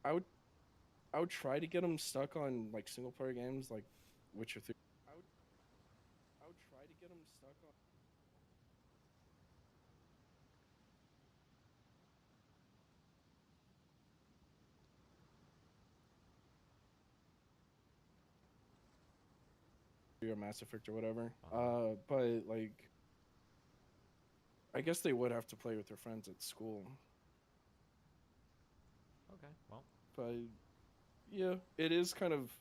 I would I would try to get them stuck on like single player games like Witcher 3. I would I would try to get them stuck on or Mass Effect or whatever. But like I guess they would have to play with their friends at school. Okay, well. But yeah, it is kind of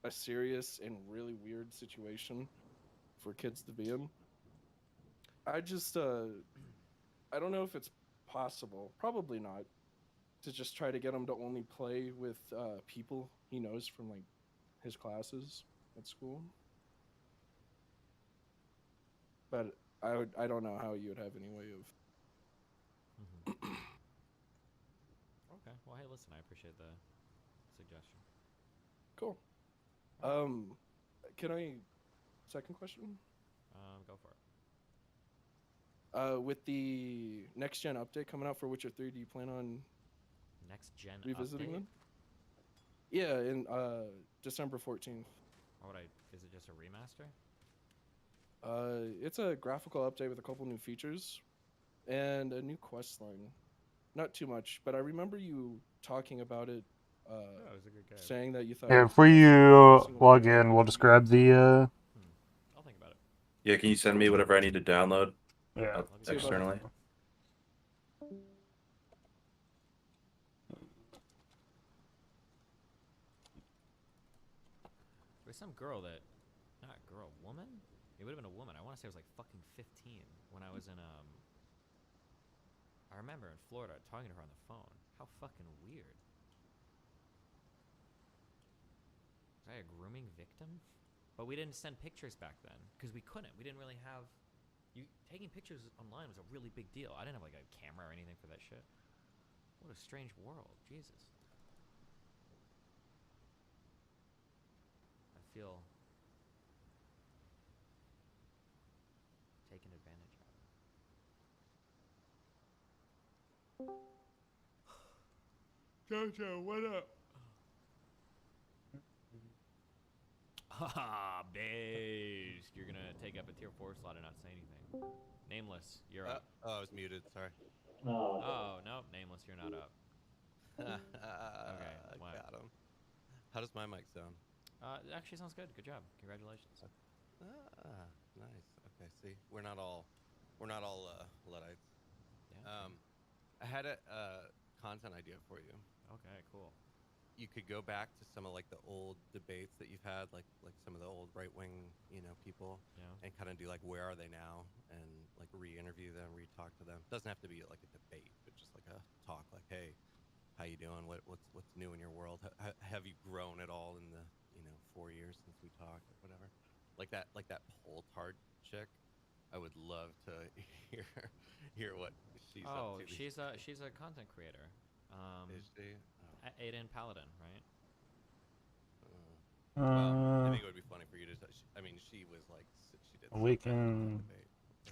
a serious and really weird situation for kids to be in. I just I don't know if it's possible. Probably not. To just try to get him to only play with people he knows from like his classes at school. But I don't know how you would have any way of. Mm-hmm. Okay. Well, hey, listen, I appreciate the suggestion. Cool. Um, can I second question? Go for it. With the next gen update coming out for Witcher 3, do you plan on Next gen revisiting update? them? Yeah, in December 14th. Or would I? Is it just a remaster? It's a graphical update with a couple new features and a new quest line. Not too much, but I remember you talking about it. Yeah, it was a good game. Saying that you thought. Yeah, before you log in, we'll just grab the. I'll think about it. Yeah, can you send me whatever I need to download? Yeah. Externally. There was some girl that, not girl, woman. It would have been a woman. I want to say it was like fucking 15 when I was in I remember in Florida talking to her on the phone. How fucking weird. Was I a grooming victim? But we didn't send pictures back then because we couldn't. We didn't really have. Taking pictures online was a really big deal. I didn't have like a camera or anything for that shit. What a strange world, Jesus. I feel taken advantage of. Jojo, what up? Haha, based. You're gonna take up a tier 4 slot and not say anything. Nameless, you're up. Oh, I was muted. Sorry. Oh, no, Nameless, you're not up. Okay, what? got him. How does my mic sound? It actually sounds good. Good job. Congratulations. Nice. Okay, see, we're not all Luddites. Yeah. I had a content idea for you. Okay, cool. You could go back to some of like the old debates that you've had, like some of the old right-wing, people, and kind of do like where are they now, and like re-interview them, re-talk to them. Doesn't have to be like a debate, but just like a talk, like, hey, how you doing? What's new in your world? Have you grown at all in the 4 years since we talked, or whatever? Like that Poltard chick. I would love to hear what she's up to. She's a content creator. Is she? Aiden Paladin, right? Well, I think it would be funny for you to. I mean, she was like, she did. Awaken,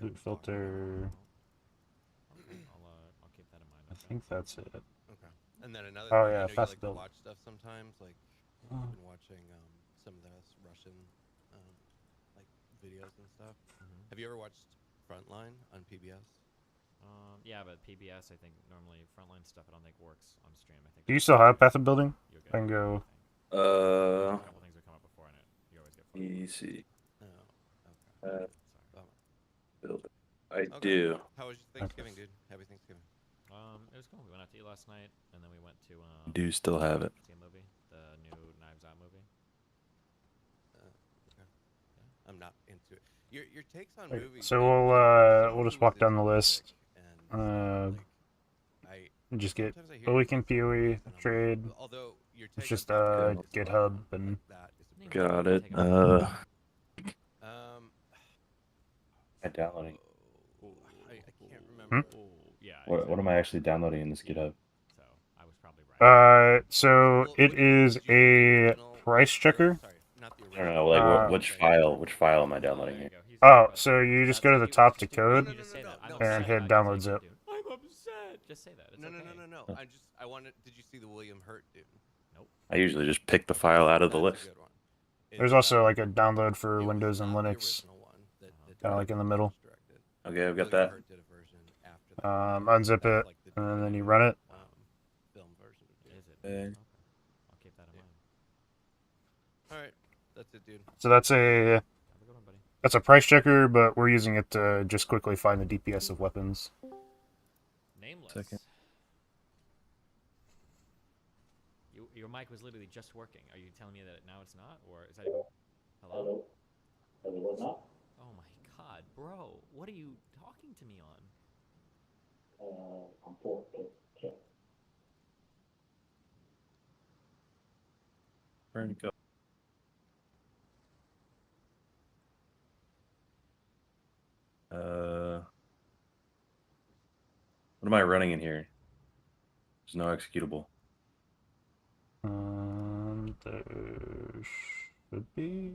Loot Filter. Okay, I'll keep that in mind. I think that's it. Okay. And then another. Oh thing, yeah, you fast like to build. watch stuff sometimes. Like, I've been watching some of the Russian like videos and stuff. Have you ever watched Frontline on PBS? Yeah, but PBS, I think normally Frontline stuff I don't think works on stream. I think. Do you still have Path of Building? I can go. A couple things that come up before in it. You always get. Easy. Oh, okay. Build it. I do. How was your Thanksgiving, dude? Happy Thanksgiving. It was cool. We went out to eat last night, and then we went to. Do still have it. See a movie, the new Knives Out movie. Okay. Yeah. I'm not into it. Your takes on movies. So we'll just walk down the list. Just get Awaken, PoE, trade. It's just GitHub and. Got it. I'm downloading. I can't remember. Yeah. What am I actually downloading in this GitHub? So I was probably right. So it is a price checker. I don't know, like which file am I downloading here? Oh, so you just go to the top to code and hit download zip. I'm upset. Just say that. It's No. okay. I just I wanted. Did you see the William Hurt Dune? Nope. I usually just pick the file out of the That's list. a good one. There's It's, also like a download for it was Windows and not the Linux, original one that kind of like in the middle. directed. Okay, I've got William that. Hurt did a version after that. Unzip That was, it, like, the and then you definitive, run it. Film version of Dune. Is it? Okay. Okay. I'll keep that in mind. All right, that's it, dude. So that's a Have a good one, buddy. that's a price checker, but we're using it to just quickly find the DPS of weapons. Nameless. Second. Your mic was literally just working. Are you telling me that now it's not, or is that even? Hello? Oh my god, bro! What are you talking to me on? Where'd it go? What am I running in here? There's no executable. There should be.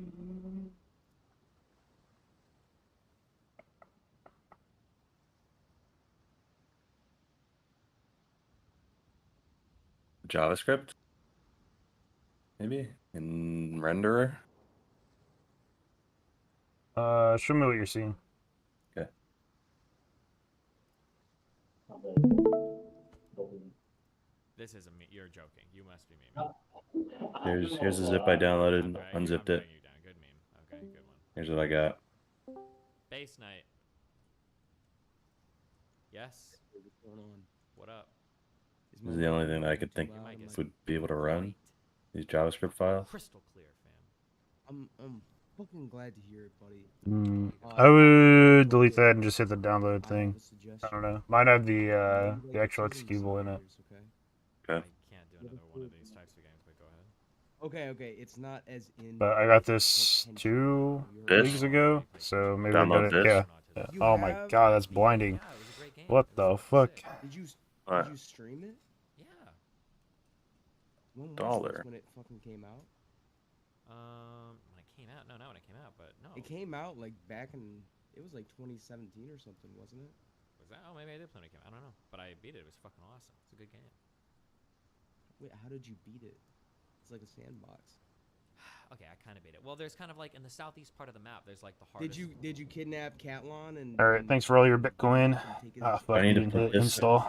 JavaScript? Maybe? In renderer? Show me what you're seeing. Okay. This isn't me. You're joking. You must be memeing. Here's the zip I downloaded, Okay, unzipped I'm it. putting you down. Good meme. Okay, good one. Here's what I got. Base night. Yes. What's going on? What up? Is This my is the only mic thing I could too think Your loud? mic is would be able to run great. these JavaScript files. Crystal clear, fam. I'm fucking glad to hear it, buddy. I would delete that and just hit the download I thing. have a suggestion. I don't know. Mine had the Maybe, like, actual choosing executable in it. simulators, okay? Okay. I can't do another one of these types of games, but go ahead. Okay, it's not as in. But I got this potential. 2 You This? heard weeks me. ago, so maybe I Download got it. this? Yeah. Yeah. You Oh my have- god, that's blinding. Yeah, it was a great game. What It the was fuck? sick. Did you Alright. stream it? Yeah. When was Dollar. this, when it fucking came out? When it came out? No, not when it came out, but no. It came out like back in. It was like 2017 or something, wasn't it? Was that? Oh, maybe I did play when it came out. I don't know. But I beat it. It was fucking awesome. It's a good game. Wait, how did you beat it? It's like a sandbox. Okay, I kind of beat it. Well, there's kind of like in the southeast part of the map, there's like the hardest. Did you kidnap Catlon and? Alright, and thanks for all your Bitcoin. take his- Ah, fuck, I need to didn't put hit this- install.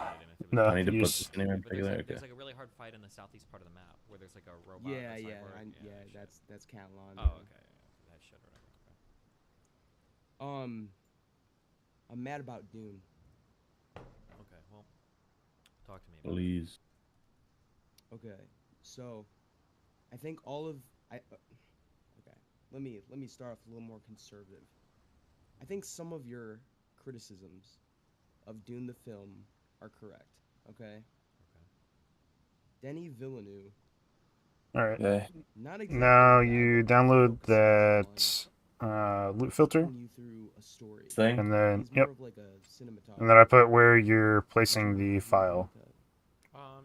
No, I need to put use. this anywhere in But there's particular. like, there's Okay. like a really hard fight in the southeast part of the map where there's like a robot. Yeah, that's, like, yeah, working. yeah. shit. That's Catlon. Oh, okay. That shit or whatever. I'm mad about Dune. Okay, well, talk to me. Please. Okay, so I think all of okay. Let me start off a little more conservative. I think some of your criticisms of Dune the film are correct. Okay. Denis Villeneuve, Alright. Okay. not exactly. Now bad, you but download focuses that loot on filter, taking you through a story. Thing. and then He's more yep, of like a cinematographer. and then I put where you're placing the file. Yeah,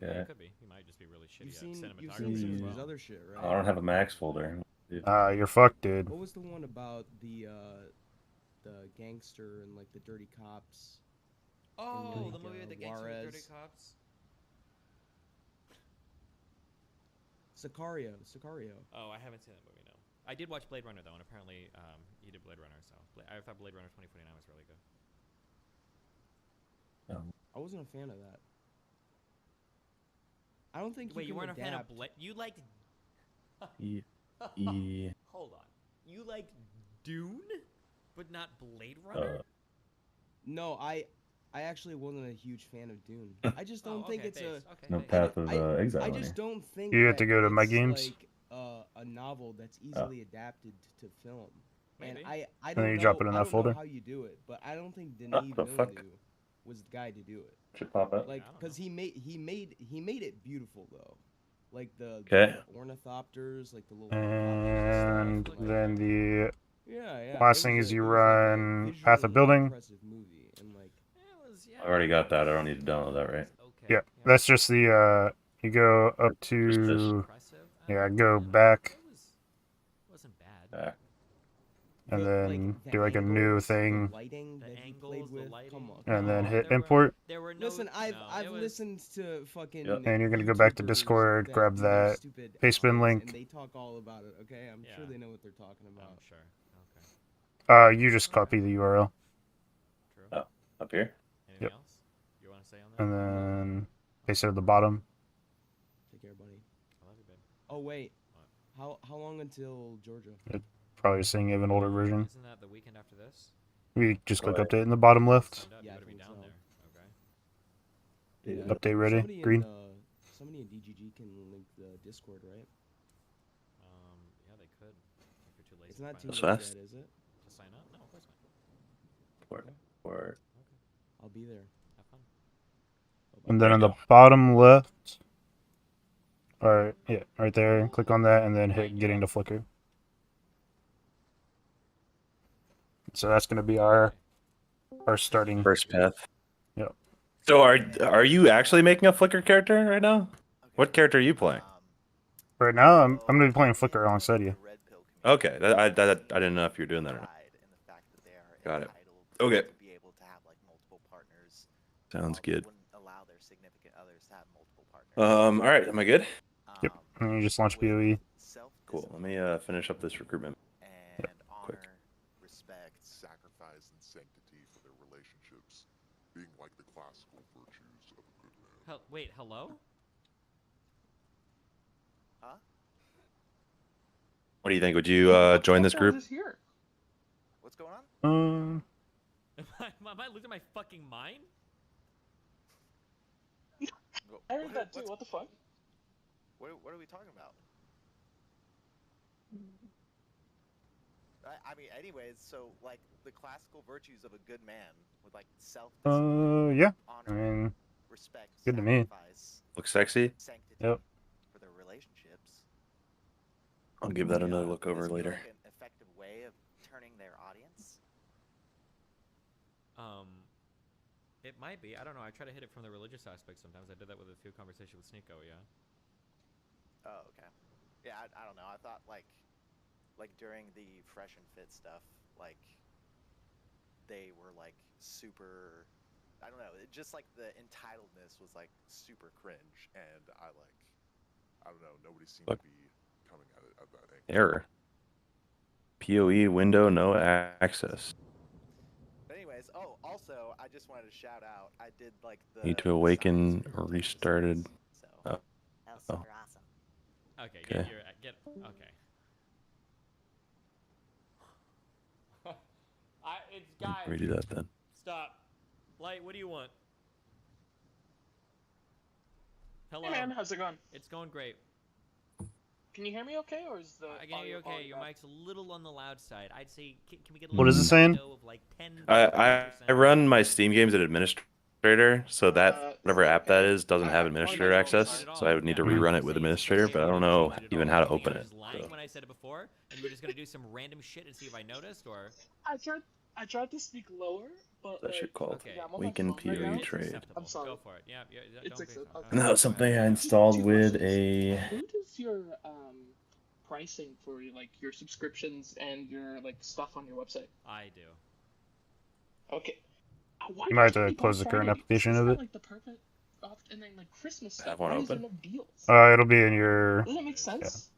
Okay. it could be. He might just be really shitty You've at seen cinematography some as of well. his other shit, right? I don't have a Max folder. You're fucked, dude. What was the one about the gangster and like the dirty cops? Oh, like, the movie with the gangster with dirty Juarez. cops. Sicario. Oh, I haven't seen that movie. No, I did watch Blade Runner though, and apparently, he did Blade Runner. So I thought Blade Runner 2049 was really good. I wasn't a fan of that. I don't think. Wait, you can weren't a fan of adapt- Blade? You liked? E. Hold on. You liked Dune, but not Blade Runner? No, I actually wasn't a huge fan of Dune. I just don't Oh, think okay, it's base. a. Okay, No base. Path of I Exile. on just here. don't think. You have that to go to My it's, Games? Like, a novel that's easily adapted to film. Maybe. And I then don't you know, drop it in I that don't folder? know how you do it, but I don't think Denis the fuck? Villeneuve was the guy to do it. Should pop up. Like, I don't cause know. he made it beautiful though, like the Okay. ornithopters, like the little And helicopters and stuff, then the yeah. last it thing was is a- you it was like a run Path of visually Building. impressive movie, and like It was, yeah, I already got that. I don't need to download that, right? Okay. Yeah, that's just the you go up to Impressive. yeah, go back. It wasn't bad. Back. and The- then the do like a new angles, the thing, lighting The that he angles, played the with. lighting. Come on. and then No, hit there were- import. There were no. Listen, I've no, I've it was- listened to fucking. Yep. And you're gonna go back to YouTubers Discord, grab do their that stupid paste bin outros, link. and they talk all about it. Okay, I'm sure Yeah. they know what they're talking about. I'm sure. Okay. You just copy the URL, True. Oh. Up here. Anything Yep. else you want to say on that? and then paste it at the bottom. Take care, buddy. I love you, babe. Oh wait, What? how long until Georgia? Probably saying you have an older version. Isn't that the weekend after this? We just click Alright. update in the bottom left. Signed up, Yeah, you I gotta be think down so. there. Okay. Yeah. Update ready. Somebody Green. Somebody in DGG can link the Discord, right? Yeah, they could. If you're too lazy. It's not to too find That's late out fast. yet, is it? to sign up. No, of course not. Or I'll be there. Have fun. Bye-bye. And then There in you the bottom left, or yeah, right there, click on that, and then hit getting to Flickr. So that's gonna be our starting. first path. Yep. So are you actually making a Flickr character right now? What character are you playing? Right now, I'm gonna be playing Flickr alongside you. Okay, I didn't know if you were doing that or not. Got it. Okay. Sounds good. All right, am I good? Yep. And you just launch BOE. Cool. Let me finish up this recruitment. And quick. honor, respect, sacrifice, and sanctity for their relationships, being like the classical virtues of a good man. Wait, hello? Huh? What do you think? Would you join this group? What's going on? Am I losing my fucking mind? I heard that too. What the fuck? What are we talking about? I mean, anyways, so like the classical virtues of a good man with like self-discipline, Yeah. I honor, mean, respect, good to me. sacrifice, Look sexy? sanctity Yep. for their relationships. I'll give that another look Would over this be, later. like, an effective way of turning their audience? It might be. I don't know. I try to hit it from the religious aspect sometimes. I did that with a few conversations with Sneeko, yeah. Oh, okay. Yeah, I don't know. I thought like during the Fresh and Fit stuff, like they were like super. I don't know. It just like the entitledness was like super cringe, and I don't know. Nobody seemed Look. to be coming at it at that angle. Error. PoE window no access. But anyways, also I just wanted to shout out. I did like the Need to awaken science or for restarted. Genesis, So Oh. That was Oh. super awesome. Okay, Okay. okay. It's guys. Redo that then. Stop. Light, what do you want? Hello. Hey man, how's it going? It's going great. Can you hear me okay, or is the I can hear you audio okay. quality Your bad? mic's a little on the loud side. I'd say, can we get a What little is it saying? window of like 10 I 15%? run my Steam games at administrator, so that whatever app that is doesn't have I administrator know, access. sorry. So I would need to Yeah, rerun I it with say administrator, it's but I don't okay, know you did it even all. how to You think open I it. was lying so. when I said it before, and you were just gonna do some random shit and see if I noticed, or I tried to speak lower, but That shit like, called Okay. yeah, I'm on my Weaken phone right now. PoE it's trade. acceptable. I'm sorry. Go for it. Yeah, It's don't be accept- so- okay. And that was something I installed with a. Who does your pricing for like your subscriptions and your like stuff on your website? I do. Okay. Why You might have can't to we buy close the current Friday? application Isn't of that, it. like the perfect and then like Christmas Have stuff. one Why is there open. no deals? It'll be in your. Doesn't that make sense?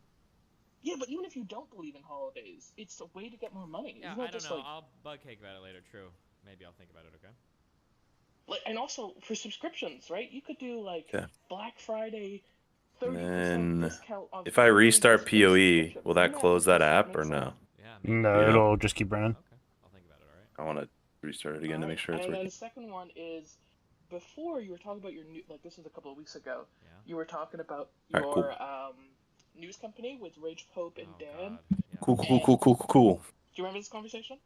Yeah, but even if you don't believe in holidays, it's a way to get more money. Yeah, Isn't that I don't just know. like I'll bug cake about it later. True. Maybe I'll think about it. Okay. Like, and also for subscriptions, right? You could do like Yeah. Black Friday, And 30% then discount on if I every restart display PoE, subscription. will that Wouldn't close that just app make or no? sense? Yeah. Maybe. No, Yeah. it'll just keep running. Okay. I'll think about it. All right. I want to restart it again to make sure it's And then working. the second one is, before you were talking about your new, like this was a couple of weeks ago, Yeah. you were talking about Alright, your news company with Rage Pope and Oh, Dan. God. Yeah. Cool. Do you remember this conversation?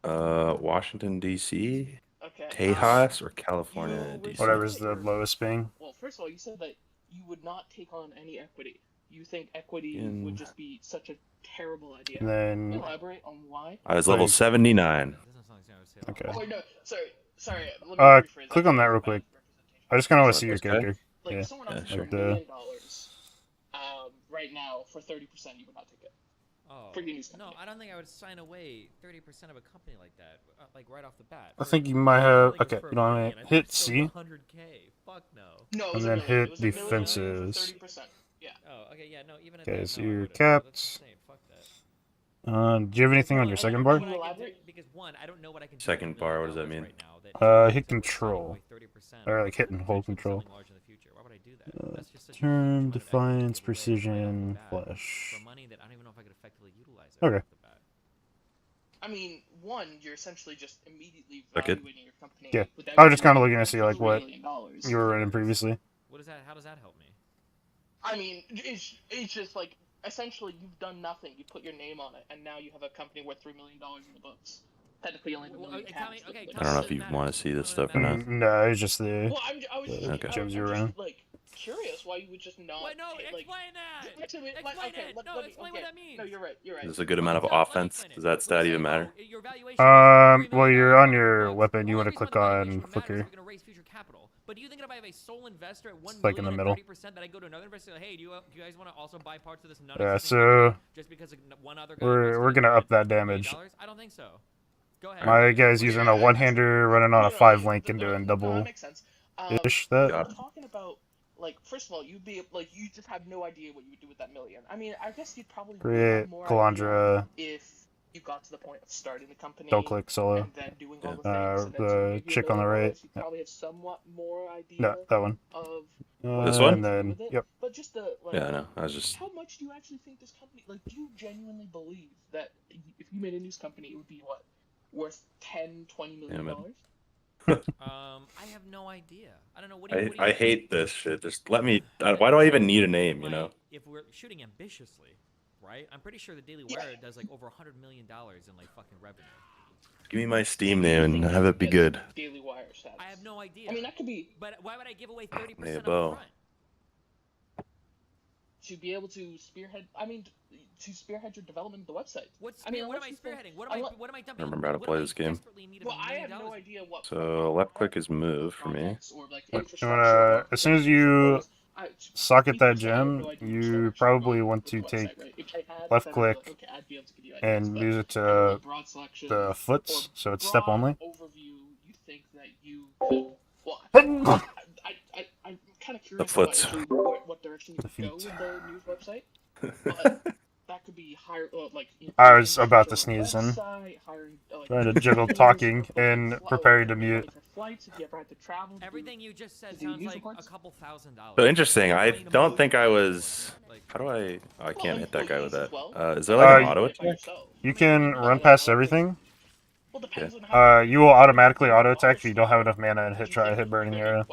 Washington D.C., Okay. Tejas, or California You were D.C. Whatever's the lowest ping. Well, first of all, you said that you would not take on any equity. You think equity In- would just be such a terrible idea. And Can you then elaborate on why? I was level Like- 79. Doesn't sound like something I would say out Okay. loud. Oh no, sorry. Let me rephrase click that. on that real quick. I just kind of want to see your Okay. character. Like Yeah. if someone Yeah, offers sure. you $1 million, right now for 30%, you would not take it. Oh, for your news no, company. I don't think I would sign away 30% of a company like that, like right off the bat. I think you might have. Okay, you know what I mean? Hit Hit C. C, 100K. Fuck no. No, it and was a then million. It hit was a million for defenses. 30%. Yeah. Oh, okay, yeah, no, even at Okay, that, so no, I you're wouldn't. No, that's capped. insane. Fuck that. Do you have anything on your I second don't know bar? what I can do, Elaborate? because one, I don't know what I can do Second with $1 bar, what does that million mean? right now that Hit justifies signing control. away 30% Or like hit and hold potentially control. something large in the future. Why would I do that? That's just such a huge Term, amount of equity to defiance, give away right off the precision, bat flesh. for money that I don't even know if I could effectively utilize it Okay. right off the bat. I mean, one, you're essentially just immediately Okay. evaluating your company. Yeah, without I was just even kind of looking to see like $3 what million. you were running previously. What is that? How does that help me? I mean, it's just like essentially you've done nothing. You put your name on it, and now you have a company worth $3 million in the books. Technically, only the Well, million tell me- cash, okay, but, tell I don't know Doesn't if you matter. want to see this stuff or Doesn't not. No, it's just the Well, I was just, Okay. Gems I'm you just ran. like curious why you would just not. Wait, no, like, explain that! Actually, Explain okay, it! let No, me, explain okay. what that means! No, you're right. You're right. Is this a good amount of No, let me offense? explain it. Does that stat Let's even say, matter? oh, your valuation is $3 well, million you're on in the your books. weapon. You Well, want to the reason click why the on valuation matters is clicker. you're gonna raise future capital. But do you think if I have a sole investor at 1 like in the million middle. and 30% that I go to another investor, hey, do you guys want to also buy parts of this Yeah, non-existent so company just because one other guy we're invested gonna in up that $1 million? damage. I don't think so. Go ahead. My guy's Yeah, using a one-hander, running on a no, 5 link, and no, doing that double makes sense. ish. That Got We're talking about like first of all, you'd be like you just have no idea what you would do with that million. I mean, I guess you'd probably create have more Calandra. idea if you got to the point of starting the company Don't click solo. and then doing all the Uh, things. And then the someone gave you chick $1 on the million, right. you Yeah. probably have somewhat more idea No, that one. of This one? And then with it. yep. But just the like, Yeah, I know. I was just. how much do you actually think this company like? Do you genuinely believe that if you made a news company, it would be what worth 10, 20 million dollars? I have no idea. I don't know. What I hate this shit. Just let me. Why do I even need a name? You know. If we're shooting ambitiously, right? I'm pretty sure the Daily Wire does like over $100 million in like fucking revenue. Give me my Steam name and have it be good. Daily Wire status. I have no idea. I mean, that could be But why would I give away 30% Hey, up Bo. front? to be able to spearhead. I mean, to spearhead your development of the website. What I mean, am I unless you think- spearheading? What am I dumping? I remember how to what play am this game. desperately need of Well, $1 I million have no in? idea what. So left click is move for me. projects or, like, You infrastructure wanna, or as soon as things you was. socket that Truthfully, I have gem, no idea which you direction probably go want with to the website, take right? If I had, left then I'd be click like, okay, I'd be able to give you ideas, and but move it I don't to know, broad selection the or foots, so it's step broad only. overview. You think that you could? Well, I'm kind of curious about foots. actually what direction you The could go feet. with the news website. But that could be higher, like. I was about to sneeze in. Website, hiring, Trying to juggle talking and preparing to mute. Flights, if you ever had to travel. Everything you just said to do sounds news like reports? a couple $1,000. So interesting. I don't think I was. How do I? Oh, I can't hit that guy with that. Is there like an auto attack? You can run past everything. Well, depends on You how will automatically auto attack if you don't have enough mana and try a hit burning arrow.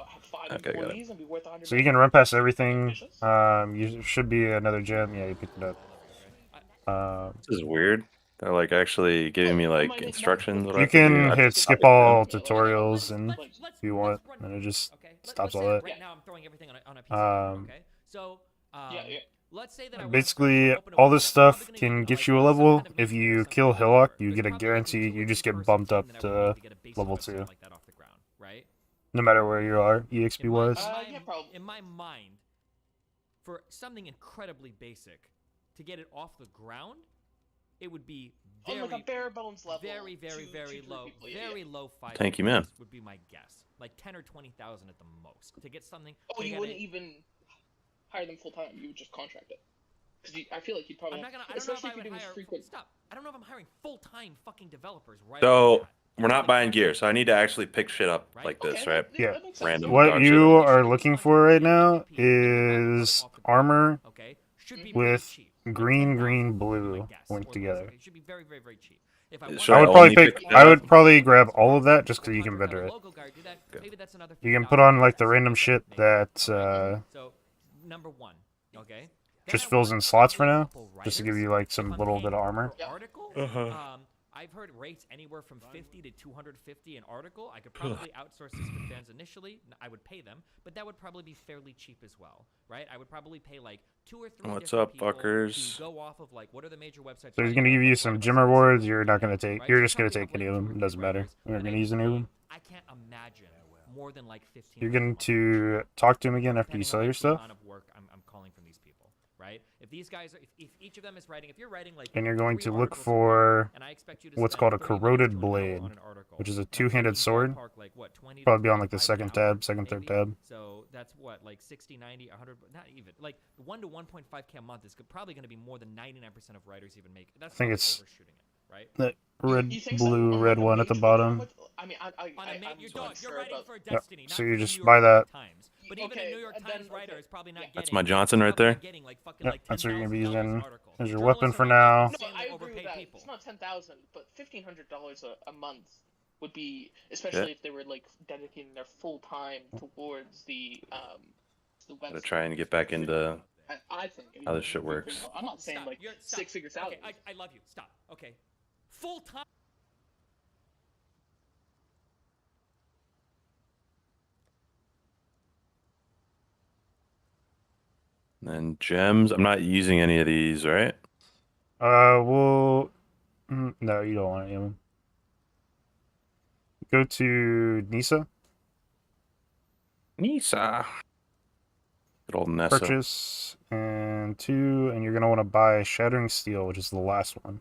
Okay, got it. So you can run past everything. You should be another gem. Yeah, you picked it up. This is weird. They're like actually giving me like instructions. What I You have to do. can hit skip all tutorials and if you want, and it just stops all that. Right now, I'm throwing everything on a PC. Okay, so yeah. let's say that I Basically, open a all website. this I'm stuff probably gonna can need, get like, you a some level. kind of If meeting or you something kill with the Hillock, developer. you get a There's probably, like, guarantee. two or You just three get person bumped team up that I would to need to get a basic level website 2, like that off the ground, right? no matter where you are, EXP In my, wise. Yeah, probably. in my mind, for something incredibly basic, to get it off the ground, it would be On very, like a bare bones level. very, two, very three low, people, yeah, very yeah. low five. Thank you, man. Would be my guess, like 10 or 20,000 at the most, to get something. Oh, to you get wouldn't a- even hire them full time. You would just contract it. Because I feel like you'd probably. I'm not gonna. I don't know if especially I if you're would doing hire. frequent. Stop. I don't know if I'm hiring full-time fucking developers right. So off the bat. we're not buying gear, so I need to actually pick shit up like this, Okay, right? Yeah. that makes sense. Random. What dog you shit. are looking for right now is armor Okay. Should be with pretty cheap. Like green, 10,000 green, would be blue my guess, linked or less. together. Okay, it should be very, very, very cheap. If I Should I I would probably only pick. pick I that would up? probably grab all of that just because you can Contract vendor a it. logo guy, do that. Okay. Maybe that's another You can 50,000 put on like the bucks. random shit Maybe. that So, number one, okay. just Then I fills want in slots for probably a now, couple just to give writers. you like If some I'm little bit of paying armor. per article, Uh-huh. I've heard rates anywhere from 50 to 250 an article. I could probably outsource this for fans initially. I would pay them, but that would probably be fairly cheap as well, right? I would probably pay like 2 or 3 What's different up, people fuckers? to go off of like what are the major websites. So he's right gonna now, give you like, some what are gym the best rewards. websites You're right not now, gonna take. right? You're So just gonna probably take have, any like, of 2 or them. It 3 doesn't matter. writers, You're and gonna I use any of them. I can't imagine more than like 15. You're going to talk to him again after you depending sell on, your like, the stuff. amount of work I'm calling from these people, right? If these guys are, if each of them is writing, if you're writing like, And you're going 3 to look articles a week, for and I expect you to what's spend called a 30 minutes corroded to an hour blade, on an article, which is a and I'm two-handed thinking sword. ballpark, like what, 20 to Probably be on like the 25 an second hour, tab, second, third maybe? tab. So that's what, like 60, 90, 100, not even. Like 1 to 1.5K a month is probably going to be more than 99% of writers even make. That's I think probably it's overshooting it, right? that red, You think blue, so? red one at the bottom. I mean, On a I'm you're, so dog, unsure you're writing about. for Yep. Destiny, So not you for the just New buy York that. Times. But even a Okay, New York and Times then- writer okay. is probably not Yeah. getting. That's my Johnson he's right probably there. not getting like fucking Yep, like that's what you're gonna be $10,000 using article. as your Journalists weapon are for not making now. the No, same I with agree with overpaid that. people. It's not 10,000, but $1,500 a month would be, especially if they were like dedicating their full time towards the website. Gotta try and get back into I think it how would this shit be pretty works. cool. I'm not saying Stop. like You're, stop. six-figure salaries. Okay, I love you. Stop. Okay, full time. And then gems. I'm not using any of these, right? Well, no, you don't want any of them. Go to Nisa. Nisa. Good old Nessa. Purchase and 2, and you're gonna want to buy Shattering Steel, which is the last one.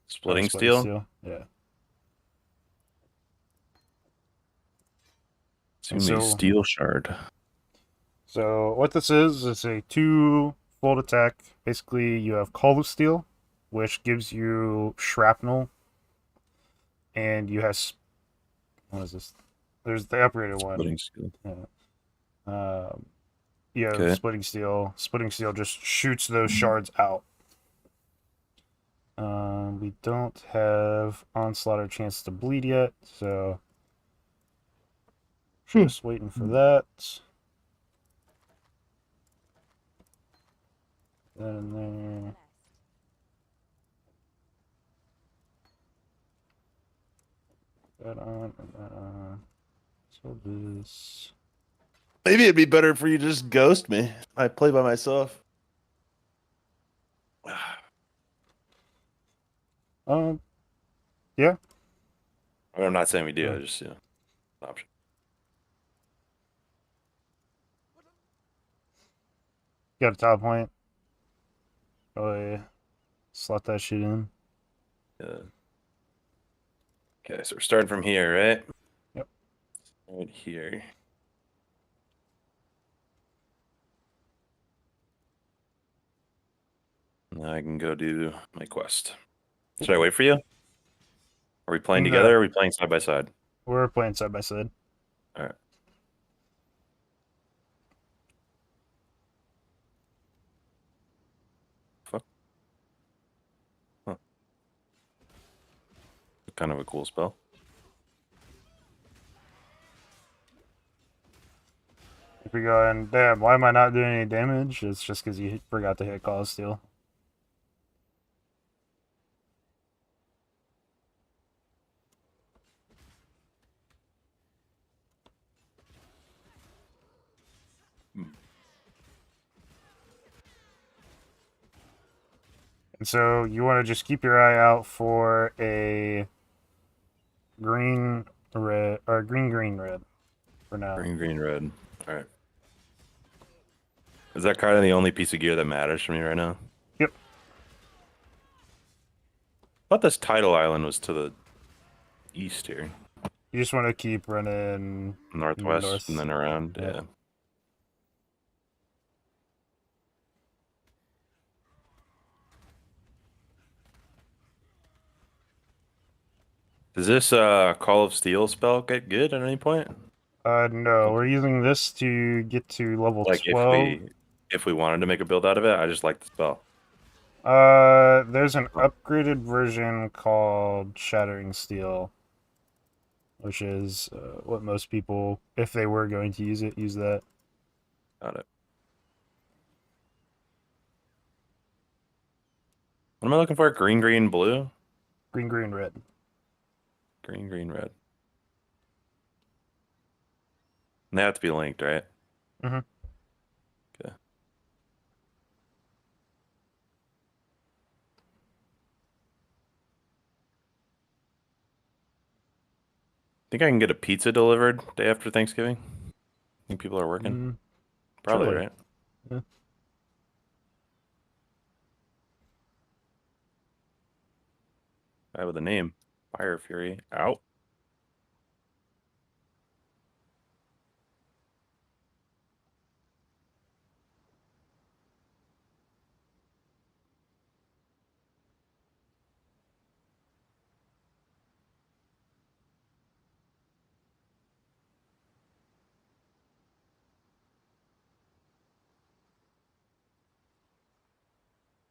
Splitting steel. Yeah. Assuming steel shard. So what this is a 2-fold attack. Basically, you have Call of Steel, which gives you shrapnel, and you have what is this? There's the upgraded one. Splitting steel. Yeah. You have Okay. Splitting Steel. Splitting Steel just shoots those shards out. We don't have Onslaught or Chance to Bleed yet, so just waiting for that. That in there. That on and that on. So this. Maybe it'd be better if you just ghost me. I play by myself. Yeah. I mean, I'm not saying we do. Yeah. I just option. Got a top point. Oh yeah. Slot that shit in. Yeah. Okay, so we're starting from here, right? Yep. Right here. Now I can go do my quest. Should I wait for you? Are we playing No. together or are we playing side by side? We're playing side by side. All right. Fuck. Huh. Kind of a cool spell. If we go and damn, why am I not doing any damage? It's just because you forgot to hit Call of Steel. And so you want to just keep your eye out for a green red or green red for now. Green red. All right. Is that kind of the only piece of gear that matters for me right now? Yep. I thought this tidal island was to the east here. You just want to keep running Northwest north. and then around. Yeah. Yeah. Does this Call of Steel spell get good at any point? No, we're using this to get to level Like 12. if we wanted to make a build out of it, I just like the spell. There's an upgraded version called Shattering Steel, which is what most people, if they were going to use it, use that. Got it. What am I looking for? Green, blue? Green, red. Green, red. And they have to be linked, right? Mm-hmm. Okay. Think I can get a pizza delivered day after Thanksgiving? Think people are working? Probably, surely. right? Yeah. Guy with a name. Fire Fury. Out.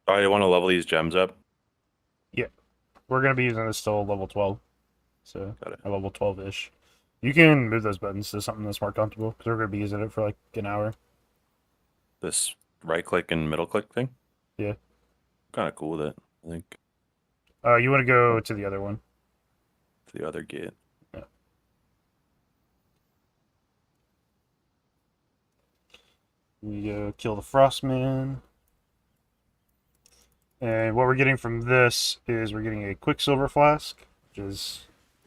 Oh, you want to level these gems up? Yeah. We're going to be using this till level 12. So, Got it. or level 12-ish. You can move those buttons to something that's more comfortable, because we're going to be using it for like an hour. This right click and middle click thing? Yeah. Kind of cool with it, I think. You want to go to the other one. The other gate. Yeah. We go kill the Frostman. And what we're getting from this is we're getting a Quicksilver Flask, which is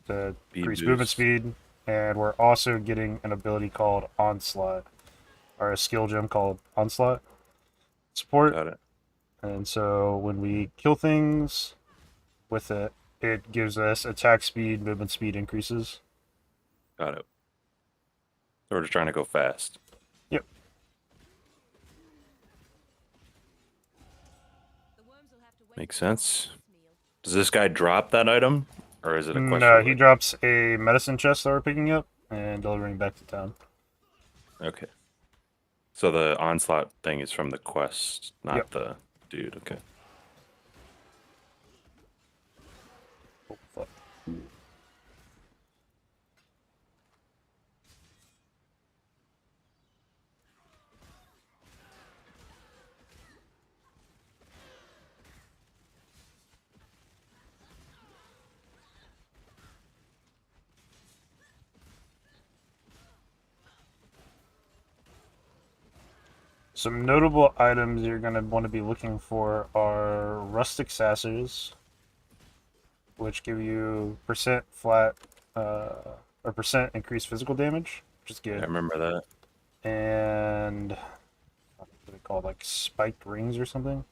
to increase movement boost. speed. And we're also getting an ability called Onslaught, or a skill gem called Onslaught support. Got it. And so when we kill things with it, it gives us attack speed, movement speed increases. Got it. So we're just trying to go fast. Yep. Makes sense. Does this guy drop that item? Or is it a question? No, he drops a medicine chest that we're picking up and delivering back to town. Okay. So the onslaught thing is from the quest, not Yep. the dude. Okay. Oh, fuck. Some notable items you're going to want to be looking for are rustic sasses, which give you percent flat or percent increased physical damage, which is good. I remember that. And what are they called, like spiked rings or something,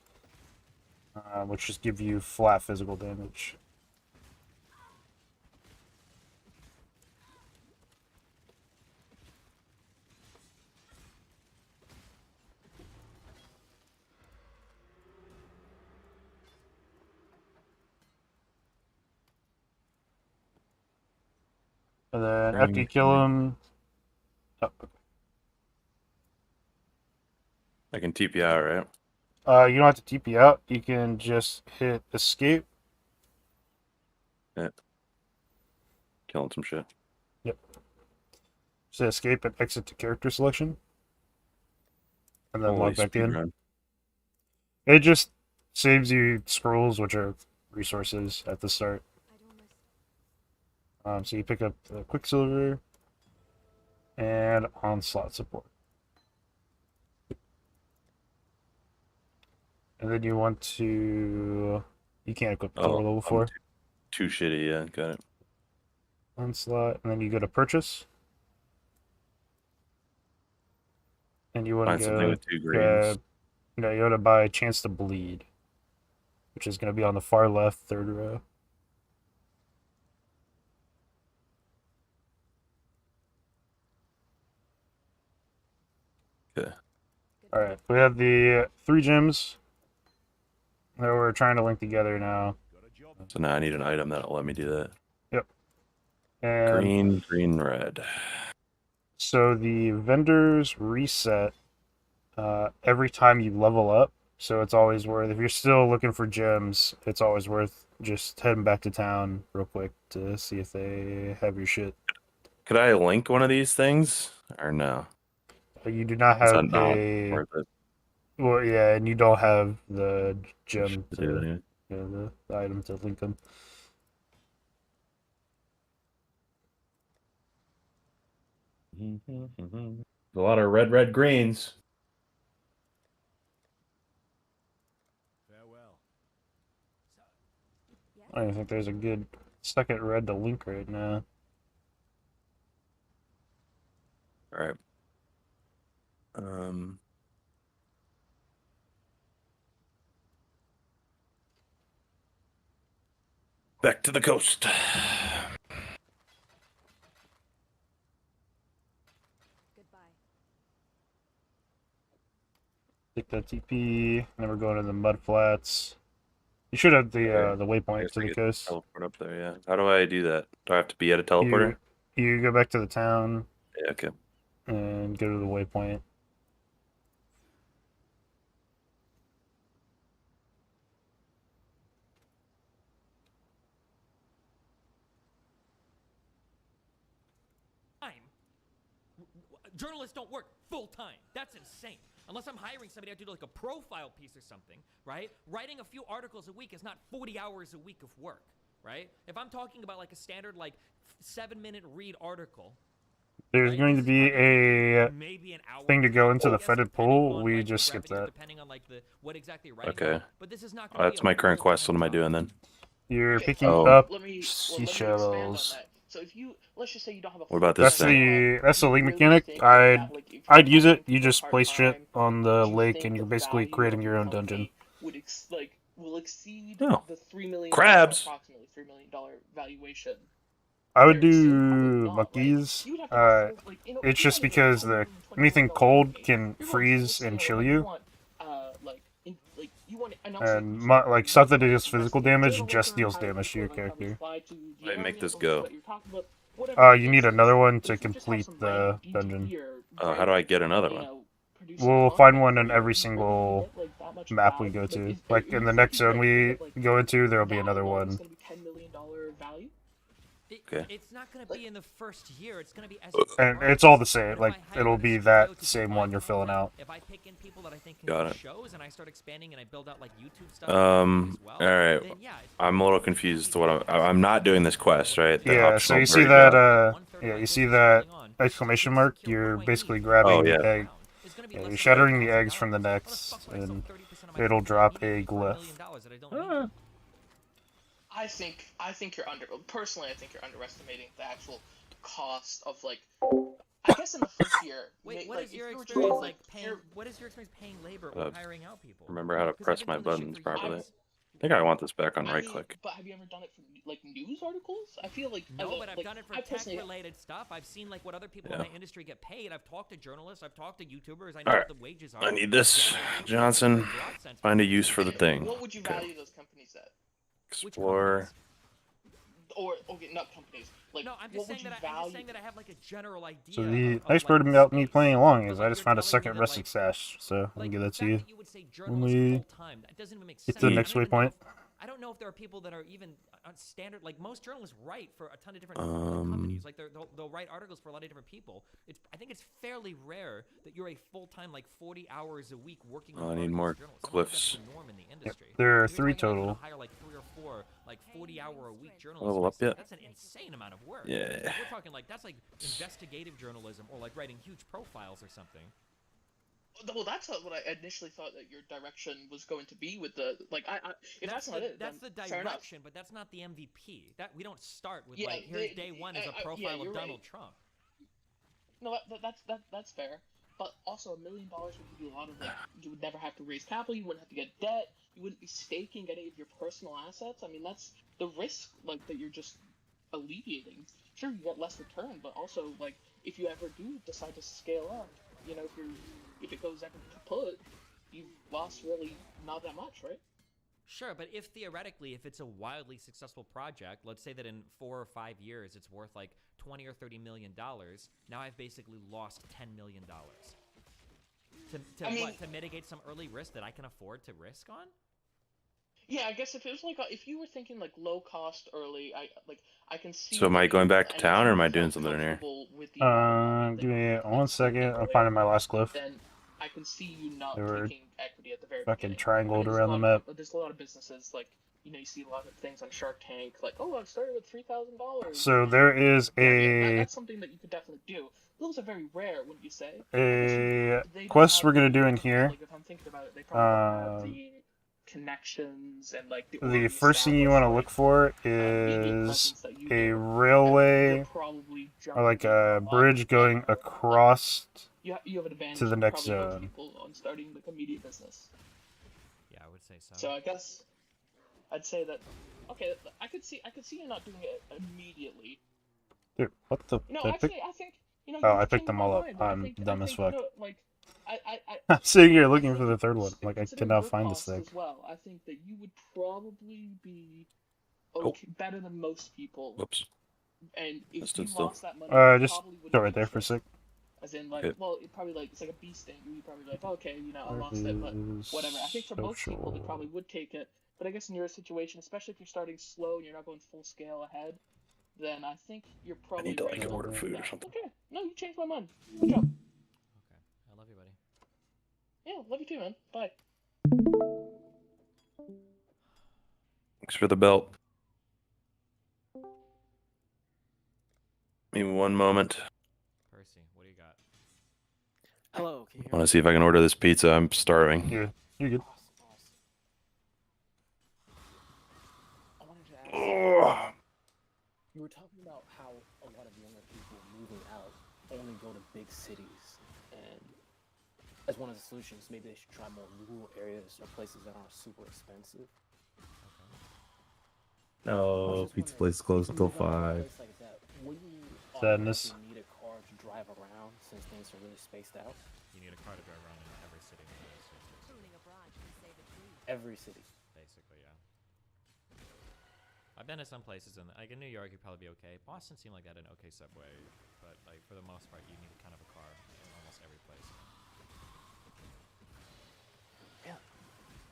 which just give you flat physical damage. And then after you kill him, oh, I can TP out, right? you don't have to TP out. You can just hit escape. Yeah. Killing some shit. Yep. Just hit escape and exit to character selection. And then Holy log back in. speedrun. It just saves you scrolls, which are resources at the start. So you pick up the Quicksilver and Onslaught support. And then you want to... You can't equip the level 4. Too shitty, yeah, got it. Onslaught, and then you go to purchase. And you want Find to something go with 2 greens. no, you want to buy Chance to Bleed, which is going to be on the far left, third row. Okay. Alright, we have the 3 gems that we're trying to link together now. So now I need an item that'll let me do that. Yep. And Green, green, red. so the vendors reset every time you level up. So it's always worth, if you're still looking for gems, it's always worth just heading back to town real quick to see if they have your shit. Could I link one of these things? Or no? You do not Is have that not a... worth it? Well, yeah, and you don't have the gem Should to, do that anyway. yeah, the item to link them. A lot of red greens. I don't think there's a good second red to link right now. All right. Back to the coast. Take that TP. Then we're going to the mud flats. You should have the Okay. I waypoint guess to I the could coast. teleport up there. Yeah. How do I do that? Do I have to be at a teleporter? You go back to the town Yeah. Okay. and go to the waypoint. Journalists don't work full time. That's insane. Unless I'm hiring somebody to do like a profile piece or something, right? Writing a few articles a week is not 40 hours a week of work, right? If I'm talking about like a standard like 7-minute read article, There's right, going to this is be gonna a maybe an hour thing to go into the yes, fetid depending pool. on, We like, the just skipped revenue, that. Depending on like the what exactly you're writing Okay. about. But this is not gonna be That's a my current quest. What full-time am I job. doing then? You're Okay, picking Oh. up let me sea expand on shells. that. So if you let's just say you don't have a What about That's this thing? the lake really mechanic. think that, like, if you're I'd use hiring it. You people just place shit part-time, on the do you lake, think and you're the basically value creating of your your own dungeon. company would will exceed No. the $3 million Crabs. approximately $3 million valuation? I would Very soon? do Probably not, right? monkeys. You would have to have full, like, It's if you just wanted, like, because $10 the million, $20 anything million cold company, can you're going full freeze and scale, chill like, you, want, like you want, and and also you like should stuff that deals invest physical in damage journalism, just deals hire damage to your people that have character. applied to the Wait, make area, this or go. that you're talking about, whatever You the need case is. another one But to if you just have complete some the random dungeon. engineer How do I get another you one? know, producing We'll find content one for in you, every do you really single get, like, that much map we value? go Like, to. are Like you in the next thinking zone that, we like, go into, there'll be that another alone is one. gonna be $10 million value? Okay. It's not going to be in the first year. It's going to be as And it it's all the grows. same. But if Like I hire it'll a be studio that to same provide one you're filling content, out. If I pick in people that I think can Got do it. shows and I start expanding and I build out like YouTube stuff All as well, right. then yeah, it's I'm a little confused to what I'm not doing this quest, right? The Yeah, so optional you see bird that job. you see that exclamation mark? You're basically grabbing Oh, the yeah. egg. Yeah, you're shattering the eggs from the necks, and it'll drop a glyph. I think you're personally, I think you're underestimating the actual cost of, like, I guess in the first year. Wait, what like, is your if you were experience just, like paying? What is your experience paying labor or hiring out people? Remember how to 'Cause I've press been my doing this shit buttons for years. properly. I think I want this back on I right mean, click. but have you ever done it for, like, news articles? I feel like No, but I've like, done it for I personally- tech-related stuff. I've seen like what other people Yeah. in the industry get paid. I've talked to journalists. I've talked to YouTubers. I know All what right. the wages are. I need this, Johnson. Find a use for the thing. What would you Okay. value those companies at? Explore. Or okay, not companies. Like, No, I'm what just would saying you that value? I'm just saying that I have like a general idea. So the of, nice like, part about me space. playing along But, is like, I just you're found a telling me second that, resting like- stash, so let me Like, give the that to fact you. that you would say journalism Only full-time, that doesn't even make get sense. to the I next don't even know waypoint. I don't know if there are people that are even on standard. Like most journalists write for a ton of different companies. Like they'll write articles for a lot of different people. I think it's fairly rare that you're a full-time, like 40 hours a week working on. I need articles more as a journalist. I don't think that's glyphs. the norm in the industry. There are If you're 3 talking about total. Hire like 3 or 4 like 40-hour-a-week journalists. Level for up example, yet? That's an insane amount of work. Yeah. Like, we're talking like that's like investigative journalism or like writing huge profiles or something. Well, that's not what I initially thought that your direction was going to be with the like. If that's not it, that's then the fair enough. direction, but that's not the MVP. That we don't start with Yeah, like here's day one is a profile you're of Donald right. Trump. No, that's fair. But also $1 million would give you a lot of, like, you would never have to raise capital, you wouldn't have to get debt, you wouldn't be staking any of your personal assets. I mean, that's the risk, like, that you're just alleviating. Sure, you get less return, but also, like, if you ever do decide to scale up, you know, if it goes ever kaput, you've lost really not that much, right? Sure, but if theoretically, if it's a wildly successful project, let's say that in 4 or 5 years it's worth like $20 or $30 million. Now I've basically lost $10 million. To mitigate some early risk that I can afford to risk on? Yeah, I guess if it was like if you were thinking like low cost early, I can see. So am I going back to and town, or am I you doing felt something in here? comfortable with the amount of money Give that me you 1 second. I'm finding my last glyph. Then I can see you not They were taking equity at the very fucking beginning. triangled there's around a the lot map. There's a lot of businesses like you see a lot of things on Shark Tank like I started with $3,000. So there is that's something that you could definitely do. Those are very rare, wouldn't you say? a They don't quest have we're gonna the- do in here. Like if I'm thinking about it, they probably don't have the connections and like the. The already first thing you want to look for media is presence that you a do. You're railway probably or like jumping a lot bridge going better. across You have an advantage to the next probably most zone. people on starting like a media business. Yeah, I would say so. So I guess I'd say that okay, I could see you not doing it immediately. Dude, what the? No, did I actually, pick? I think Oh, you I just picked changed them my all up. mind. I'm dumb as fuck. no, like I I'm sitting here looking I for the think third one. Like I considering cannot your find this costs thing. as well. I think that you would probably be Oh. okay, better than most people. Whoops. And I if stood you still. lost that money, you Just probably wouldn't go right be there for a tripped. sec. As in, like, Okay. well, it probably like it's like a bee sting. You probably like, okay, you know, I Where lost it, but is whatever. I think for most people, they social? probably would take it. But I guess in your situation, especially if you're starting slow and you're not going full scale ahead, then I think you're I probably need to right like on order with food or that. something. Okay, no, you changed my mind. Good job. Okay. I love you, buddy. Yeah, love you too, man. Bye. Thanks for the belt. Give me one moment. Percy, what do you got? Hello. Can you I hear want me? to see if I can order this pizza. I'm starving. Yeah, you're good. I wanted to ask. Oh. You were talking about how a lot of younger people moving out only go to big cities, and as one of the solutions, maybe they should try more rural areas or places that aren't super expensive. No, pizza place closed until 5. Like that, wouldn't you Sadness. automatically need a car to drive around since things are really spaced out? You need a car to drive around in every city in the United States. Every city. Basically, yeah. I've been to some places, like in New York, you'd probably be okay. Boston seemed like that an okay subway, but like for the most part, you need kind of a car in almost every place. Yeah.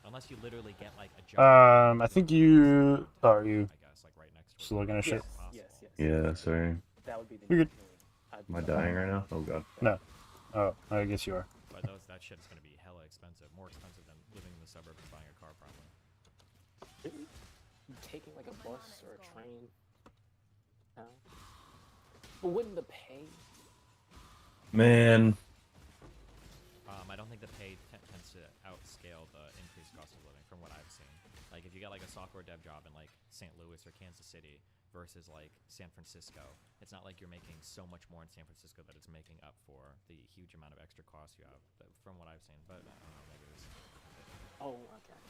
Unless you literally get like a job. I think you are you I guess like right next to just looking at shit. Yes. Yeah, sorry. That would be the. You're good. Am I dying right now? Oh god. No. Oh, I guess you are. But that shit's gonna be hella expensive, more expensive than living in the suburbs and buying a car, probably. Taking like a bus or a train. No. But wouldn't the pay? Man. I don't think the pay tends to outscale the increased cost of living from what I've seen. Like if you got like a software dev job in like St. Louis or Kansas City versus like San Francisco, it's not like you're making so much more in San Francisco that it's making up for the huge amount of extra costs you have from what I've seen. But I don't know, maybe it's... Oh, okay.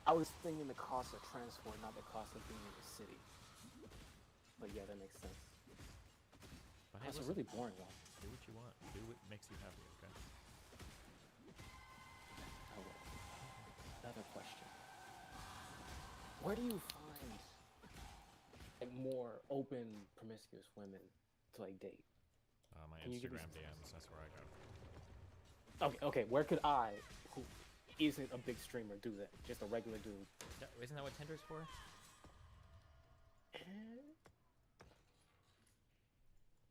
I was thinking the cost of transport, not the cost of being in the city. But yeah, that makes sense. But hey, That's a listen, really boring one. do what you want. Do what makes you happy, okay? Oh, well. Another question. Where do you find like more open, promiscuous women to like date? My Can you give me Instagram some DMs, that's where I go. Okay. Where could I, who isn't a big streamer, do that? Just a regular dude. Isn't that what Tinder's for?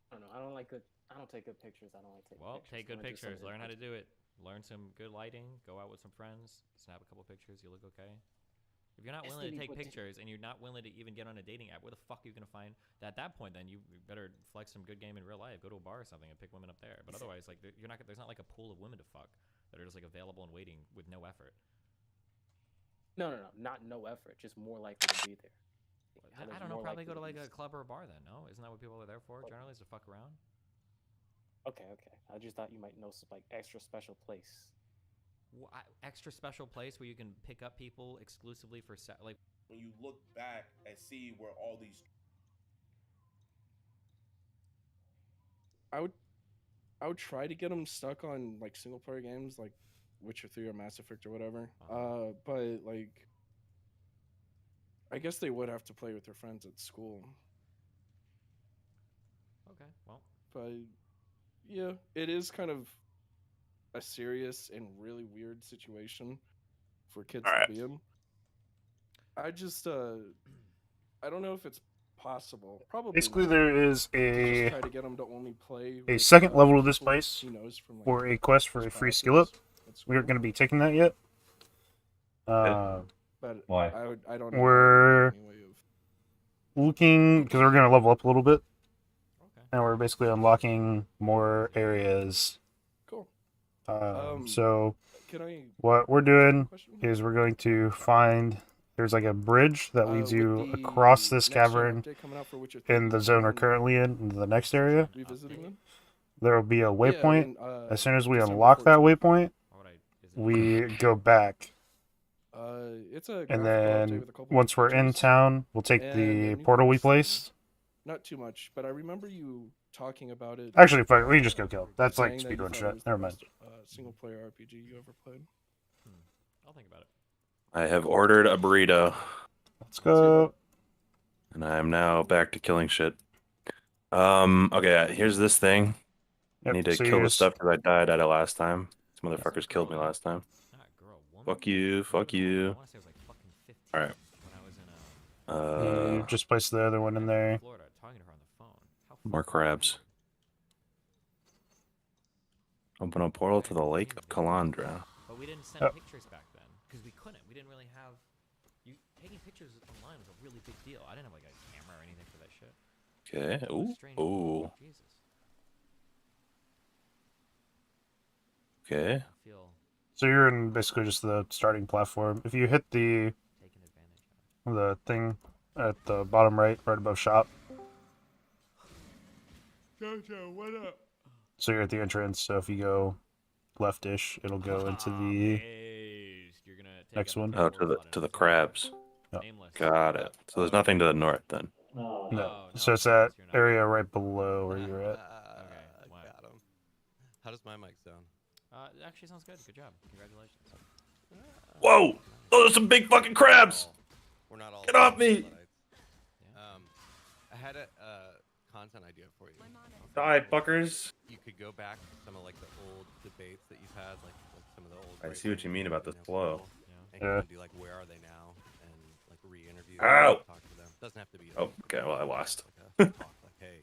I don't know. I don't take good pictures. I don't like taking Well, pictures. take good I'm gonna do pictures. something Learn how to different. do it. Learn some good lighting. Go out with some friends. Snap a couple pictures. You look okay. If you're not That's willing to gonna be take what pictures and you're not willing to even get on a dating app, where the fuck are you gonna find? At that point, then you better flex some good game in real life. Go to a bar or something and pick women up there. But otherwise, like you're not. There's not like a pool of women to fuck that are just like available and waiting with no effort. No, not no effort. Just more likely to be there. How I there's don't know. more Probably likely go to like be a club or a bar then. No, isn't that what people are there for? Generally, is to fuck around. Okay. I just thought you might know some like extra special place. Extra special place where you can pick up people exclusively for like. When you look back and see where all these I would try to get them stuck on like single player games like Witcher 3 or Mass Effect or whatever. But like I guess they would have to play with their friends at school. Okay, well. But yeah, it is kind of a serious and really weird situation for kids to be in. I just I don't know if it's possible. Probably Basically, not. there is Just a try to get them to only play a with, second level of this people place he knows from, like, for a quest for a his free classes skill up. at We aren't school. going to be taking that yet. But Why? I don't know We're any way of... looking because we're going to level up a little bit, Okay. and we're basically unlocking more areas. Cool. So Can I... what we're doing question? is we're going to find there's like a bridge that leads With you the across this next gen cavern update coming out for Witcher 3, in the zone we're and currently in, into the next area. revisiting them? There will be a waypoint. in, As soon as we December unlock that 14th. waypoint, Why would I? Is it we go back. It's a And graphical update then with a couple once new we're in features town, we'll take and a the new portal we quest thing. placed. Not too much, but I remember you talking about it. Actually, fuck, we can just go kill. That's like saying that you speedrun thought it shit. was the Never mind. best, single-player RPG you ever played. I'll think about it. I have ordered a burrito, Let's go. and I am now back to killing shit. Okay, here's this thing. I Yep, need to so you kill the just- stuff because I died at it last time. These motherfuckers killed me last time. Not a girl, woman. Fuck you, fuck I you. want to say it was like fucking 15. Alright. When I was in You just place the other one in there. Florida, talking to her on the phone. How More fucking crabs. Open a portal to the Lake of Calandra. But we didn't send pictures back then because we couldn't. We didn't really have. Taking pictures online was a really big deal. I didn't have like a camera or anything for that shit. Okay. It was Ooh. strange. Ooh. Jesus. Okay. I feel So you're in basically just the starting platform. If you hit the taken advantage of. the thing at the bottom right above shop, Jojo, what up? so you're at the entrance. So if you go leftish, it'll go into the You're gonna take next out one. Oh, to the crabs. Yep. Nameless. Got it. So there's nothing to the north then. No. So it's that area right below where you're at. Okay, wow. Got him. How does my mic sound? It actually sounds good. Good job. Congratulations. Whoa! Those are some big fucking crabs! We're not all Get off me! Luddites. I had a content idea for you. Die, fuckers. You could go back to some of like the old debates that you've had, like some of the old. I see what you mean about the flow. And kind of do like where are they now, and like re-interview them, Ow! talk to them. Doesn't have to be. Oh, okay. Well, I lost. Like a talk, like, hey,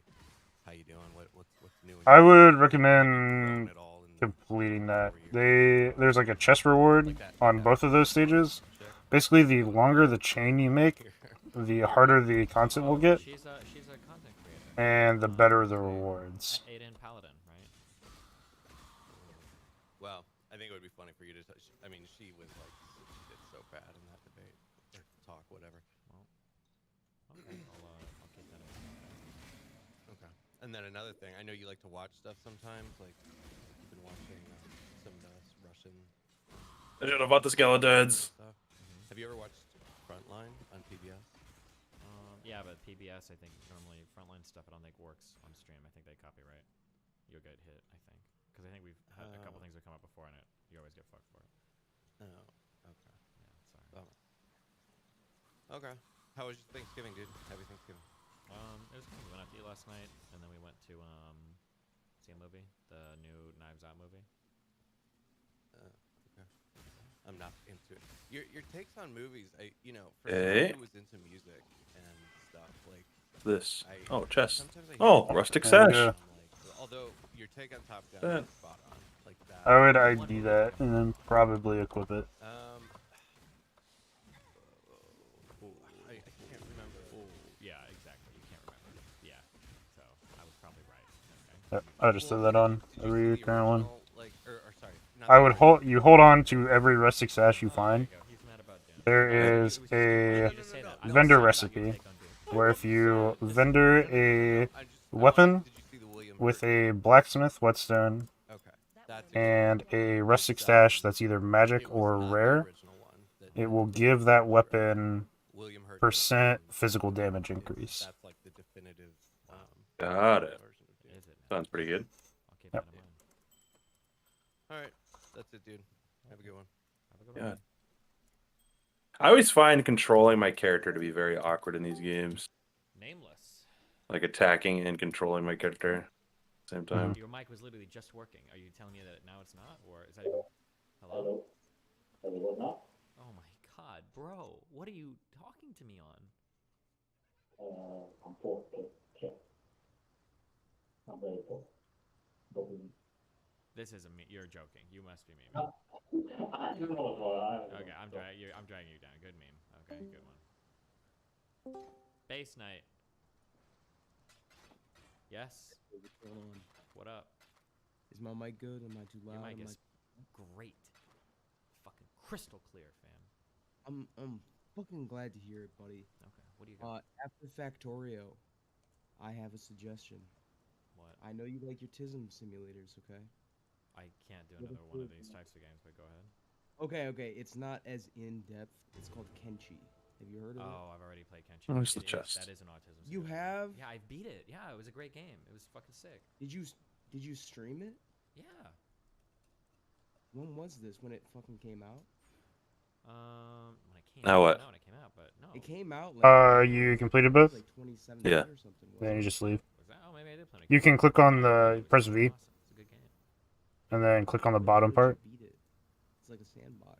how you doing? What's new? in I your would life? recommend At all in completing that. over your- There's like a chest reward on both of those stages. Basically, the longer the chain you make, the harder the content will get, She's a content creator. and the better the rewards. Aiden Paladin, right? Well, I think it would be funny for you to. I mean, she was like, she did so bad in that debate or talk, whatever. Okay, I'll keep that in mind. Okay. And then another thing, I know you like to watch stuff sometimes. Like, you've been watching some of the Russian I should have bought the skeletons. stuff. Have you ever watched Frontline on PBS? Yeah, but PBS, I think normally frontline stuff I don't think works on stream. I think they copyright. You'll get hit, I think, because I think we've had a couple things that come up before, and you always get fucked for it. Oh, okay. Yeah, sorry. Bummer. Okay. How was your Thanksgiving, dude? Happy Thanksgiving. It was good. We went out to eat last night, and then we went to see a movie, the new Knives Out movie. Okay. I'm not into it. Your takes on movies, for Hey. someone who was into music and stuff, like This. I Oh, chest. sometimes I Oh, hear rustic stuff, sash. and I'm like, although your take on Top Gun That- is spot on, like that. I would ID that and then probably equip it. I can't remember. Yeah, exactly. You can't remember. Yeah, so I was probably right. Okay. Yep, I just threw that on Did you every see the current one. original, like, or sorry, not I the would original. hold on to every rustic sash you There find. you go. He's mad about Dune. There is a Just say that. vendor Don't say recipe about your take on Dune. where if you vendor a I just- weapon did you see the William with Hurt? a blacksmith whetstone Okay, that's and a rustic stash that's either magic it was or not the rare, original one that it will give that weapon William Hurt percent did. physical damage increase. That's like the definitive. Got it. version of Dune. Is it? Now? Sounds pretty good. I'll keep Yep. that in mind. All right, that's it, dude. Have a good one. Have a good Yeah. one. I always find controlling my character to be very awkward in these games. Nameless. Like attacking and controlling my character at the same time. Your mic was literally just working. Are you telling me that now it's not, or is that even... Hello? Oh my god, bro! What are you talking to me on? This isn't me. You're joking. You must be memeing. Okay, I'm dragging you down. Good meme. Okay, good one. Base night. Yes. What's going on? What up? Is my mic good? Am I too loud? Your mic Am is great. Fucking crystal clear, fam. I'm fucking glad to hear it, buddy. Okay, what do you got? After Factorio, I have a suggestion. What? I know you like your TISM simulators, okay? I can't do What another if one of we- these types of games, but go ahead. Okay, it's not as in depth. It's called Kenshi. Have you heard of it? Oh, I've already played Kenshi. Oh, it's the It is- chest. That is an autism. You simulator. have? Yeah, I beat it. Yeah, it was a great game. It was fucking sick. Did you stream it? Yeah. When was this? When it fucking came out? When it came Now out, what? no, when it came out, but no. It came out like You completed both? like 2017 Yeah. or something. Then you wasn't just leave. Was that? Oh, maybe I did play it. You can click on the press V, Awesome. It's a good game. and then click on the it? bottom Where'd part. you beat it? It's like a sandbox.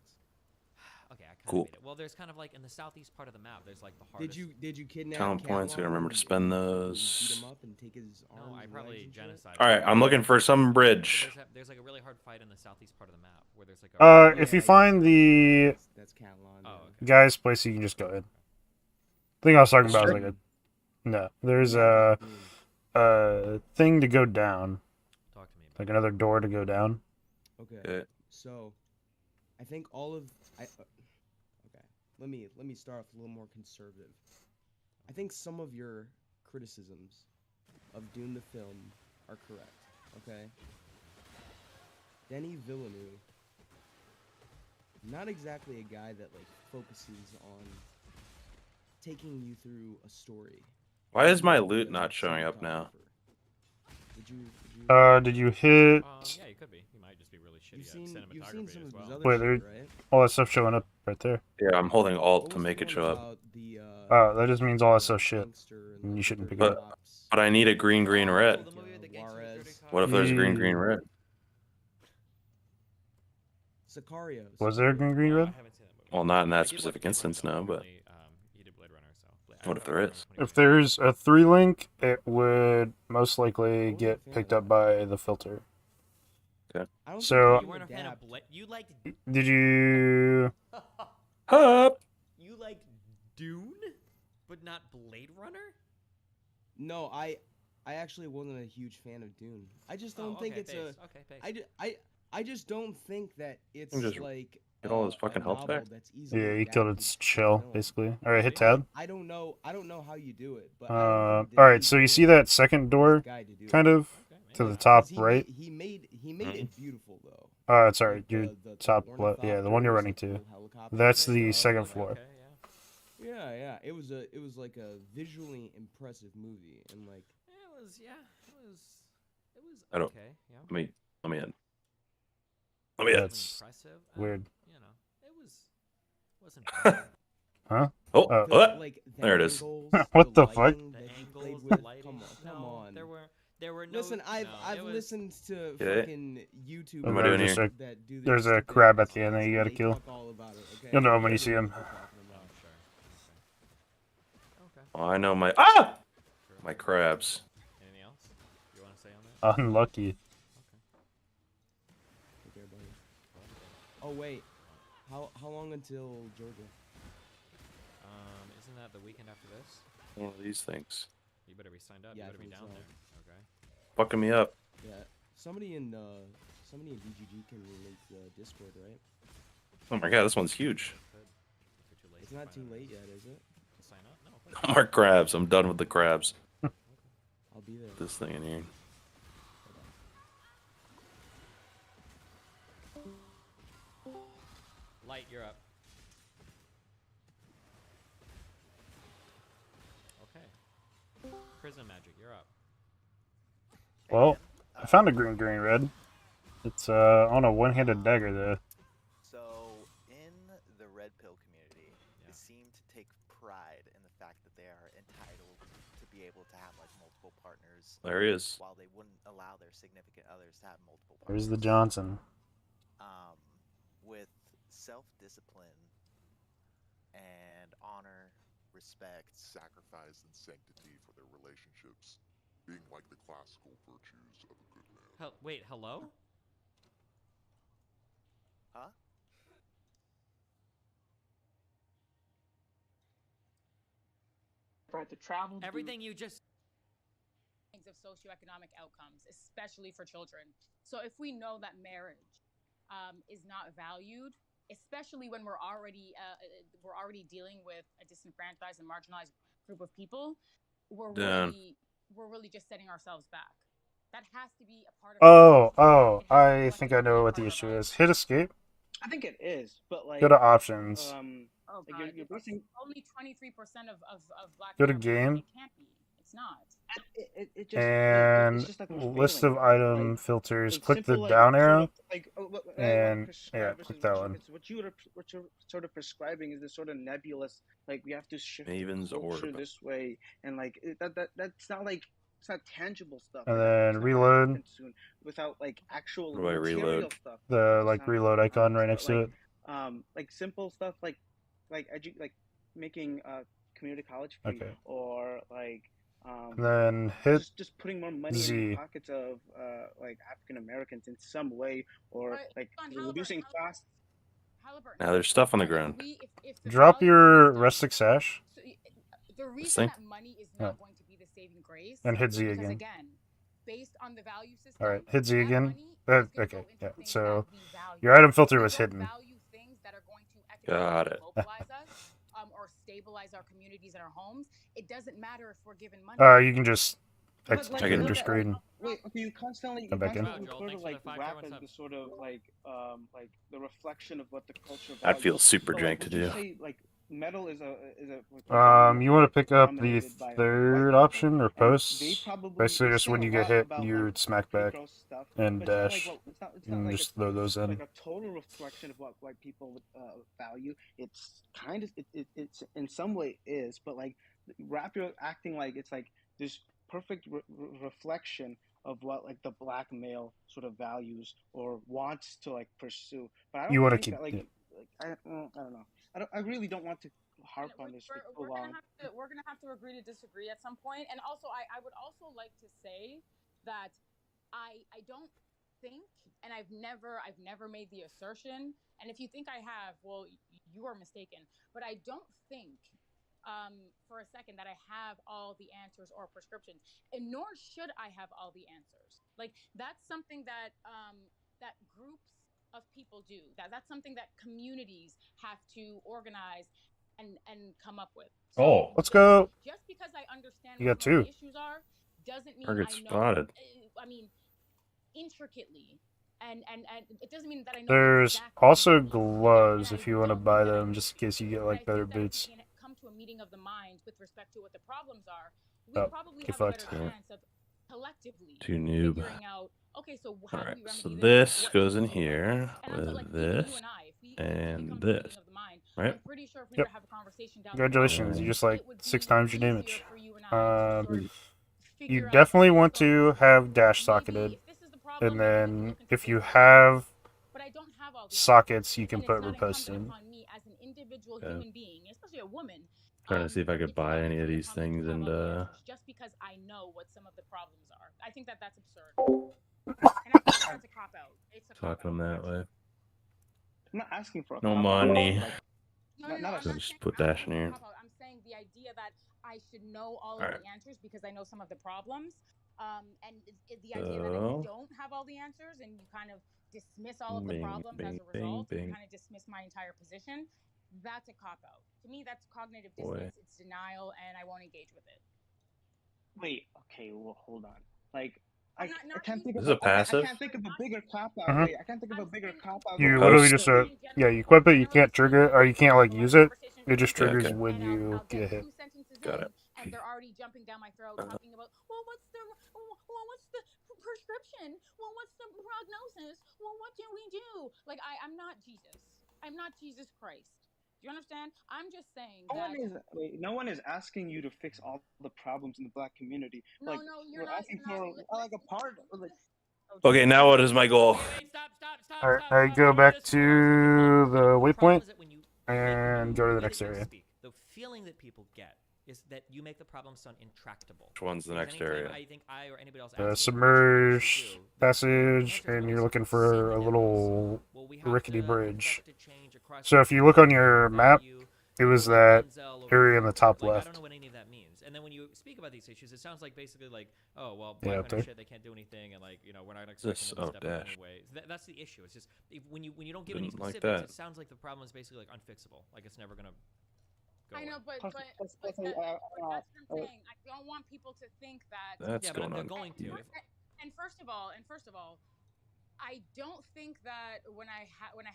Okay, I kind of Cool. beat it. Well, there's kind of like in the southeast part of the map. There's like the hardest. Did you kidnap? Talent points, I gotta remember to spend those. Beat him up and take his arms No, I and probably legs and shit? genocide. All right, I'm looking for some bridge. There's like a really hard fight in the southeast part of the map where there's like a. If you find the That's Catalan. Oh, okay. guy's place, you can just go in. The thing I was talking about is like a no. There's a thing to go down, Talk to me about like another door to go down. Okay. Okay. So, I think all of okay. Let me start off a little more conservative. I think some of your criticisms of Dune the film are correct. Okay. Denis Villeneuve, not exactly a guy that like focuses on taking you through a story. Why is my loot not showing up now? Did you Did you hit? Yeah, you could be. You might just be really shitty you've at seen cinematography some as of well. his other Wait, shit, there, right? all that stuff showing up right there. Yeah, I'm holding Alt What to was make the it one show up. about the, Oh, that just means all that stuff the shit. gangster and, And like, you shouldn't the pick it up. cops? But I need a green, green, red. The movie with the gangster with Juarez. dirty What if there's a green, green, Mm. red? Sicarios. Was there a green, green, I red? haven't seen that movie. Well, not in I that did watch specific Blade Runner, instance, though. no, but Apparently, you did Blade Runner, so. What if there is? If there's a 3 link, it would most likely get picked up by the filter. I don't So- think You you weren't a fan of adapt. Blade. You liked. Did you? Up. You liked Dune, but not Blade Runner. No, I actually wasn't a huge fan of Dune. I just don't think it's base. a. Okay, base. I just don't think that it's You just like get all his a fucking health novel back? that's easily Yeah, you killed adapted its to shell, film. basically. Alright, hit tab. I don't know how you do it, but Alright, so you see that second door, kind of, to the top right? He made it beautiful though. Sorry, Like, your the top left. Yeah, the one you're running ornithopters, to. the helicopter That's thing. the Oh, second okay. floor. Okay, yeah. Yeah. It was like a visually impressive movie, and like It was. Yeah. It was. I don't- Okay. Yeah. Let me in. Let me in. That's impressive. weird. You know, it wasn't bad. Huh? Oh, Oh. what? like the There it is. angles, What the fuck? lighting The that he angles, played the with. lighting. Come No, on. There were no. Listen, I've no, I've it was- listened to Okay. fucking YouTube. What am I doing There's here? a- that do there's this a stupid crab at ass the end that things, you gotta they kill. talk all about it, okay? You'll know when They you see know him. what they're talking Oh, about. sure. Okay. Oh, I know my True. my crabs. Anything else you want to say on that? Unlucky. Okay, buddy. Oh wait, how long until Georgia? Isn't that the weekend after this? One of these things. You better be signed up. Yeah, I you better be think down so. there. Okay. Fucking me up. Yeah, somebody in BGG can link the Discord, right? Oh my god, this one's huge. Good. If you're too late It's to not find too out late yet, is it? to sign up. No. of course No more crabs. I'm done with the crabs. I'll be there. This thing in here. not. Light, you're up. Okay. Prism magic, you're up. Well, I found a green, green, red. It's on a one-handed dagger though. So, in the Red Pill community, Yeah. they seem to take pride in the fact that they are entitled to be able to have like multiple partners, There he is. while they wouldn't allow their significant others to have multiple partners. Where's the Johnson? With self-discipline and honor, respect, sacrifice and sanctity for their relationships, being like the classical virtues of a good man. Wait, hello? huh? Right, to travel. do- Everything you just. Of socioeconomic outcomes, especially for children. So if we know that marriage is not valued, especially when we're already dealing with a disenfranchised and marginalized group of people, we're really just setting ourselves back. That has to be a part of. Oh, I think I know what the issue is. Hit escape, I think it is, but like Go to options. Oh like God, you're basing only 23% of black Go to families. game. It can't be. It's not. it just it's And just like we're list failing. of item filters. Like Click the simple, like down sort arrow. of like what I want to And prescribe yeah, versus click that what one. what you're sort of prescribing is this sort of nebulous, like we have to shift Maven's the culture Orb. this way, and like that's not like it's not tangible stuff. And Like, then it's not gonna reload. happen soon without like actual What do I material reload? stuff. The Just like sound reload icon right but, next to it. like simple stuff like making community college free, Okay. or like And then hit just putting more money in Z. the pockets of like African Americans in some way, or like reducing costs. Now there's stuff on the ground. Drop your rustic sash. The thing? reason that money is not going to be the saving grace And hit Z because again. again, based on the value system. All right, hit Z again. Okay, yeah. So value. your item filter We was don't hidden. value things that are going to Got economically it. mobilize us, or stabilize our communities and our homes. It doesn't matter if we're given money. You can just exit But, to like, your look at, screen. Wait, okay, you constantly Come back in. refer to like rap as the sort of like the reflection of what the culture values. I'd feel super But, like, jank to would you do. say, like metal is a You want to pick up the dominated by third white option or people, and post. they probably Basically, just say when a you get lot hit, about, you like, smack pretty back gross stuff, and but it's not like, dash. well, it's not And like just throw those in. like a total reflection of what white people value. It's kind of it's in some way is, but like rap, you're acting like it's like this perfect reflection of what like the black male sort of values or wants to like pursue. But I don't You want to think keep. that like I don't know. I really don't want to harp on this for too long. We're gonna have to agree to disagree at some point. And also, I would also like to say that I don't think, and I've never made the assertion. And if you think I have, well, you are mistaken. But I don't think for a second that I have all the answers or prescriptions, and nor should I have all the answers. Like that's something that that groups of people do. That's something that communities have to organize and come up with. So, let's go. Just because I understand You what got some of two. the issues are, doesn't mean Target I know. spotted. I mean, intricately. And it doesn't mean that I know. There's exactly also gloves if you want to buy them, just in case you get like better boots. come to a meeting of the minds with respect to what the problems are. We Oh, probably get have a fucked. better chance of collectively Too noob. figuring out. Okay, so how do Alright, we remedy so this? this What goes in needs to be done? here And also, like, with even you this and I, if we and come to a meeting this. of the mind, Right? I'm pretty sure if we Yep. were to have a conversation down Congratulations, the you line, just like it would 6 be times your easier damage. for you and I to sort of You figure out, definitely okay, want so to have dash maybe socketed, if this is the problem, and maybe we can then look into if you this. have But I don't have all the sockets, you can and put it's not riposte incumbent in. upon me as an individual Yeah. human being, especially a woman. Trying to see if I could it's buy not any of these incumbent things to have and all the answers just because I know what some of the problems are. I think that that's absurd. And I think that's a cop out. It's a cop talk them that way. I'm not asking for a No cop-out, money. like, not a So just put dash in here. I'm saying the idea that I should know all of Alright. the answers because I know some of the problems, and the idea that I So- don't have all the answers and you kind of dismiss all of the Bing, problems bing, as a result, bing, and bing. kind of dismiss my entire position. That's a cop out. To me, that's cognitive Boy. dissonance. It's denial, and I won't engage with it. Wait, okay, well, hold on. Like, I not can't think This of is a passive? I can't think of a bigger cop out. Mhm. Wait, I can't think of a bigger cop out. You Post. literally just yeah, you equip it, you can't trigger it, or you can't like use it. It just Yeah, triggers okay. when you I'll get hit. 2 sentences Got in, it. and they're already jumping down my throat, talking about, well, what's the prescription? Well, what's the prognosis? Well, what do we do? Like, I'm not Jesus. I'm not Jesus Christ. Do you understand? I'm just saying that. No one is asking you to fix all the problems in the black community. No, like, no, you're we're not. asking You're for like a part. Like, Okay, now what is my goal? Alright, I go back to the waypoint and go to the next area. The feeling that people get is that you make the problem sound intractable. Which one's the Because next anytime area? I think I or anybody else asks me, Submerge passage, and you're looking for a little rickety bridge. So if you look on your map, it was that area in the top like, I left. don't know what any of that means. And then when you speak about these issues, it sounds like basically like, oh well, Yeah, black up men are there. shit, they can't do anything, and like we're not This- expecting them to oh, step up dash. anyway. That's the issue. It's just when you don't give any Didn't like specifics, that. it sounds like the problem is basically like unfixable. Like it's never gonna. I know, but Plus- that's plus- what plus, I'm saying. I don't want people to think that. That's Yeah, but going they're on. going to. And first of all, I don't think that when I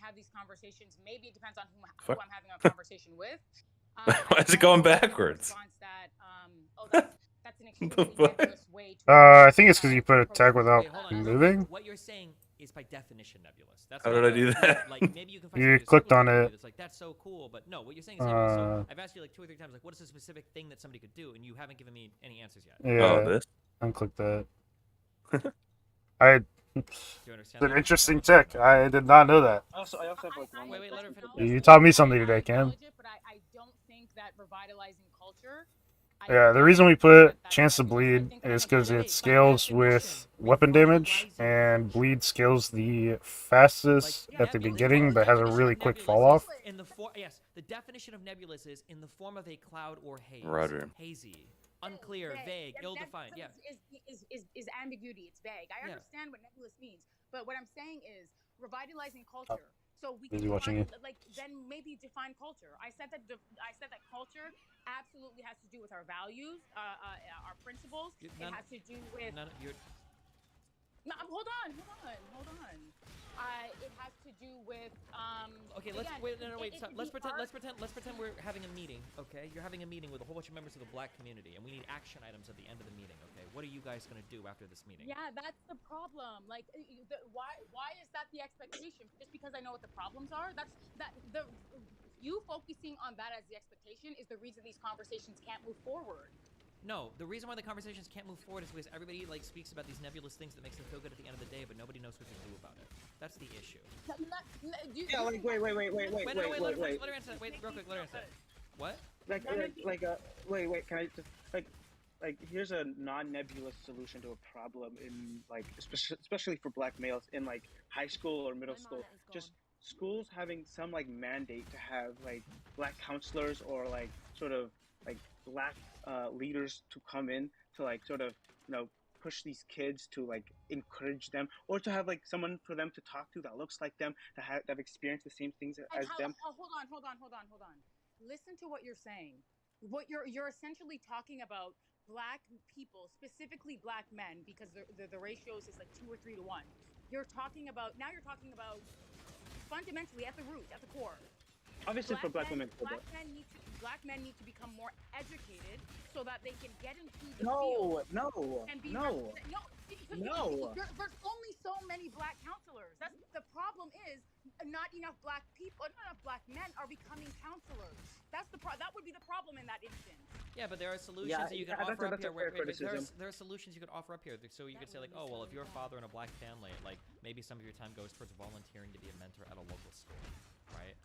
have these conversations, maybe it depends on who I'm having a conversation with. Why is it going backwards? That, that's an extremely nebulous way to I think it's because you put a tag without moving. What you're saying is by definition nebulous. That's How did I do that? Like maybe you can find You somebody who's clicked similar on to you it. that's like that's so cool, but no, what you're saying is nebulous. So I've asked you like 2 or 3 times, like what is a specific thing that somebody could do, and you haven't given me any answers yet. Yeah, Oh, this? unclick that. It's understand an that? interesting tech. I did not know that. I also have like one. Wait, let her finish. You taught me something today, Cam. But I don't think that revitalizing culture. Yeah, the reason we put chance to bleed is because it scales with weapon damage, and bleed scales the fastest at the beginning, but has a really quick fall off. In the yes, the definition of nebulous is in the form of a cloud or haze. Roger. Hazy, unclear, vague, ill-defined. Yeah. Is ambiguity. It's vague. I understand what nebulous means, but what I'm saying is revitalizing culture. So we can then maybe define culture. I said that culture absolutely has to do with our values, our principles. It has to do with. No, hold on. It has to do with. Okay, let's wait. Stop. Let's pretend we're having a meeting. Okay, you're having a meeting with a whole bunch of members of the Black community, and we need action items at the end of the meeting. Okay, what are you guys gonna do after this meeting? Yeah, that's the problem. Like, why is that the expectation? Just because I know what the problems are? You focusing on that as the expectation is the reason these conversations can't move forward. No, the reason why the conversations can't move forward is because everybody like speaks about these nebulous things that makes them feel good at the end of the day, but nobody knows what to do about it. That's the issue. Yeah, like wait. Let her answer that. Wait, real quick, let her answer that. What? Wait. Can I just like here's a non-nebulous solution to a problem in like especially for Black males in like high school or middle school. Just schools having some like mandate to have like Black counselors or like sort of like Black leaders to come in to like sort of push these kids to like encourage them, or to have like someone for them to talk to that looks like them, that have experienced the same things as them. Hold on. Listen to what you're saying. What you're essentially talking about Black people, specifically Black men, because the ratios is like 2 or 3 to 1. You're talking about fundamentally at the root, at the core. Obviously, for Black women, Black men need to become more educated so that they can get into the No. There's only so many Black counselors. That's the problem. Is not enough Black people, not enough Black men are becoming counselors. That would be the problem in that instance. Yeah, but there are solutions that you can offer up here. There are solutions you could offer up here. So you could say like, oh well, if you're a father in a Black family, like maybe some of your time goes towards volunteering to be a mentor at a local school, right?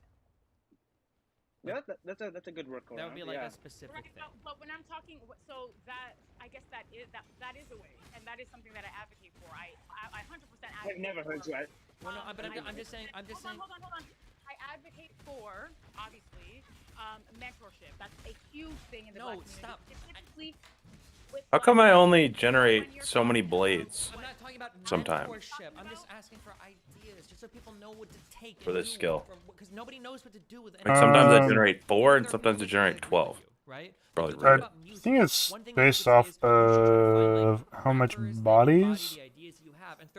Yeah, that's a good workaround. That would be like a specific thing. But when I'm talking, so that I guess that is a way, and that is something that I advocate for. I 100% advocate. I've never heard you. Well, no, but I'm just saying. Hold on. I advocate for obviously mentorship. That's a huge thing in the Black community. Stop. Specifically. How come I only generate so many blades? I'm not talking about sometimes. Mentorship. I'm just asking for ideas, just so people know what to take for this skill. Because nobody knows what to do with it. Like sometimes I generate 4, and sometimes I generate 12. Right? I Probably right. think it's based off of how much bodies.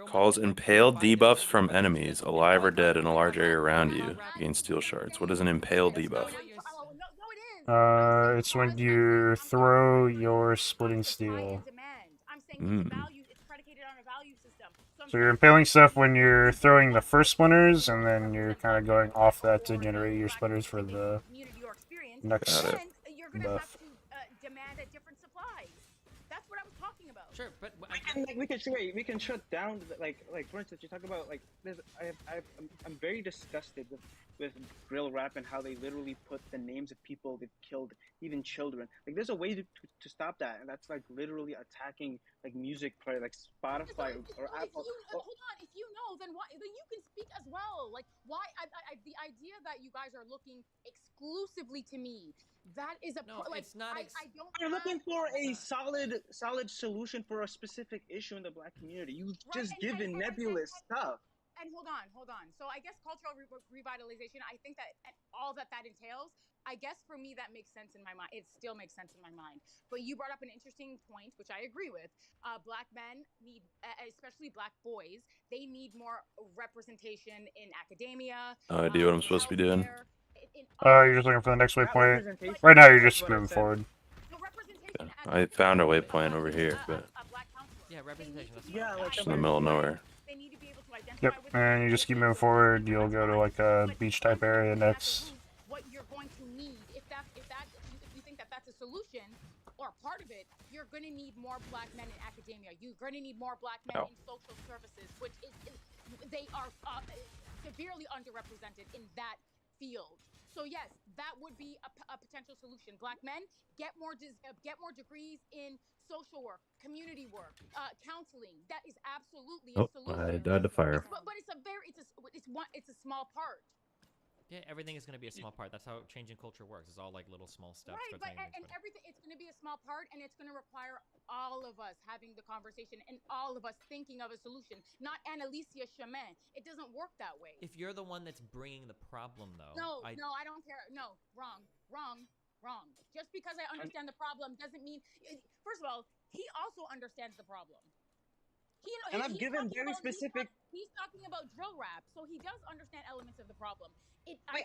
Calls impale debuffs from enemies, alive or dead, in a large area around you. Gain steel shards. What is an impale debuff? It's when you throw your splitting steel. So you're impaling stuff when you're throwing the first splinters, and then you're kind of going off that to generate your splinters for the next buff. Demand a different supply. That's what I was talking about. Sure, but we can shut down like for instance, you talk about like I'm very disgusted with drill rap and how they literally put the names of people they've killed, even children. Like there's a way to stop that, and that's like literally attacking like music player like Spotify or Apple. Hold on, if you know, then why? Then you can speak as well. Like why? The idea that you guys are looking exclusively to me. That is a it's not. You're looking for a solid solution for a specific issue in the Black community. You've just given nebulous stuff. And hold on. So I guess cultural revitalization, I think that all that entails I guess for me that makes sense in my mind. It still makes sense in my mind. But you brought up an interesting point, which I agree with. Black men need, especially black boys, they need more representation in academia. No idea what I'm supposed to be doing. You're just looking for the next waypoint. Right now, you're just moving forward. Okay. I found a waypoint over here, but Yeah, representation. it's in the middle of nowhere. Yep, and you just keep moving forward. You'll go to like a beach type area next. What you're going to need, if you think that that's a solution or part of it, you're going to need more black men in academia. You're going to need more black men in social services, which they are severely underrepresented in that field. So yes, that would be a potential solution. Black men get more degrees in social work, community work, counseling. That is absolutely a solution. I died to fire. But it's a small part. Yeah, everything is going to be a small part. That's how changing culture works. It's all like little small steps. Right, but and everything, it's going to be a small part, and it's going to require all of us having the conversation and all of us thinking of a solution. Not Annalicia Chemin. It doesn't work that way. If you're the one that's bringing the problem, though. No, I don't care. No, wrong. Just because I understand the problem doesn't mean. First of all, he also understands the problem. And I've given very specific. He's talking about drill rap, so he does understand elements of the problem. I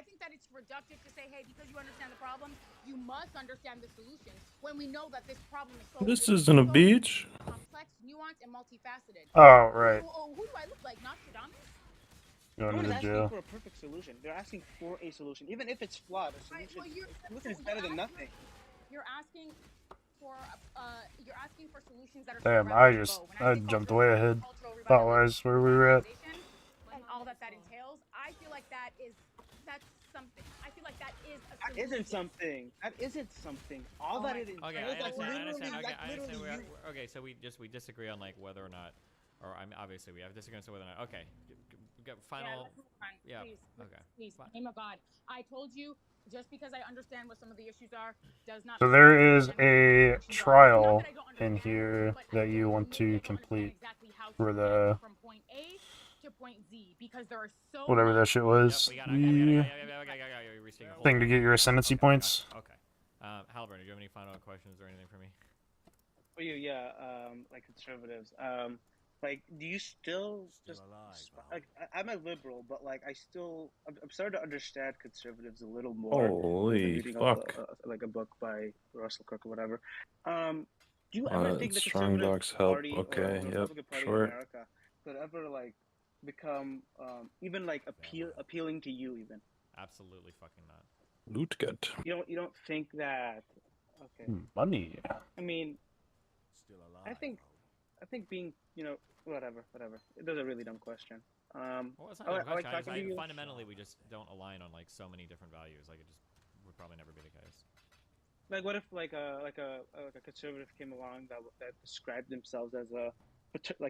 think that it's reductive to say, hey, because you understand the problem, you must understand the solution. When we know that this problem is so This isn't a beach. complex, nuanced, and multifaceted. Oh, right. Who do I look like? Nostradamus? Going No to one's the asking jail. for a perfect solution. They're asking for a solution, even if it's flawed. A solution is better than nothing. You're asking for solutions that are. Damn, I jumped way ahead. Thought-wise where we were at. And all that entails, I feel like that's something. I feel like that is a That solution. isn't something. That isn't something. All that it entails, Okay, I understand. literally. Okay, so we disagree on like whether or not, or obviously we have disagreements on whether or not. Okay, final. Yeah. Okay. Please, name of God. I told you. Just because I understand what some of the issues are, does not. So there is a trial in here that you want to complete for the From point A to point Z, because there are so whatever that shit was. The thing to get your ascendancy points. Okay. Halburn, do you have any final questions or anything for me? For you, yeah. Like conservatives. Like, do you still just like? I'm a liberal, but like, I'm starting to understand conservatives a little more. Holy fuck! Like a book by Russell Crook or whatever. Do you ever think the strong Conservative docs help. Party Okay, or the yep, Republican Party sure. of America could ever like become even like appealing to you even? Absolutely fucking not. Loot gut. You don't think that? Okay. Money. I mean, I think being, whatever. It was a really dumb question. Well, it's not a question. I just, fundamentally, we just don't align on like so many different values. Like it just would probably never be the case. Like, what if like a conservative came along that described themselves as a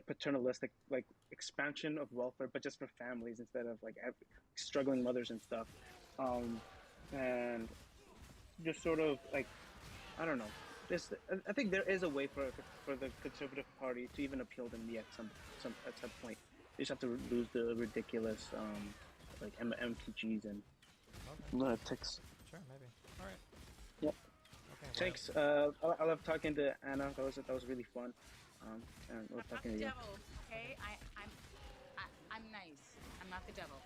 paternalistic, like expansion of welfare, but just for families instead of like struggling mothers and stuff, and just sort of like, I don't know. I think there is a way for the Conservative Party to even appeal to me at some point. You just have to lose the ridiculous like MTGs and lunatics. Sure, maybe. All right. Yep. Okay, Thanks. I love talking to Anna. That was really fun. And we're talking to you. Devil, okay? I'm nice. I'm not the devil.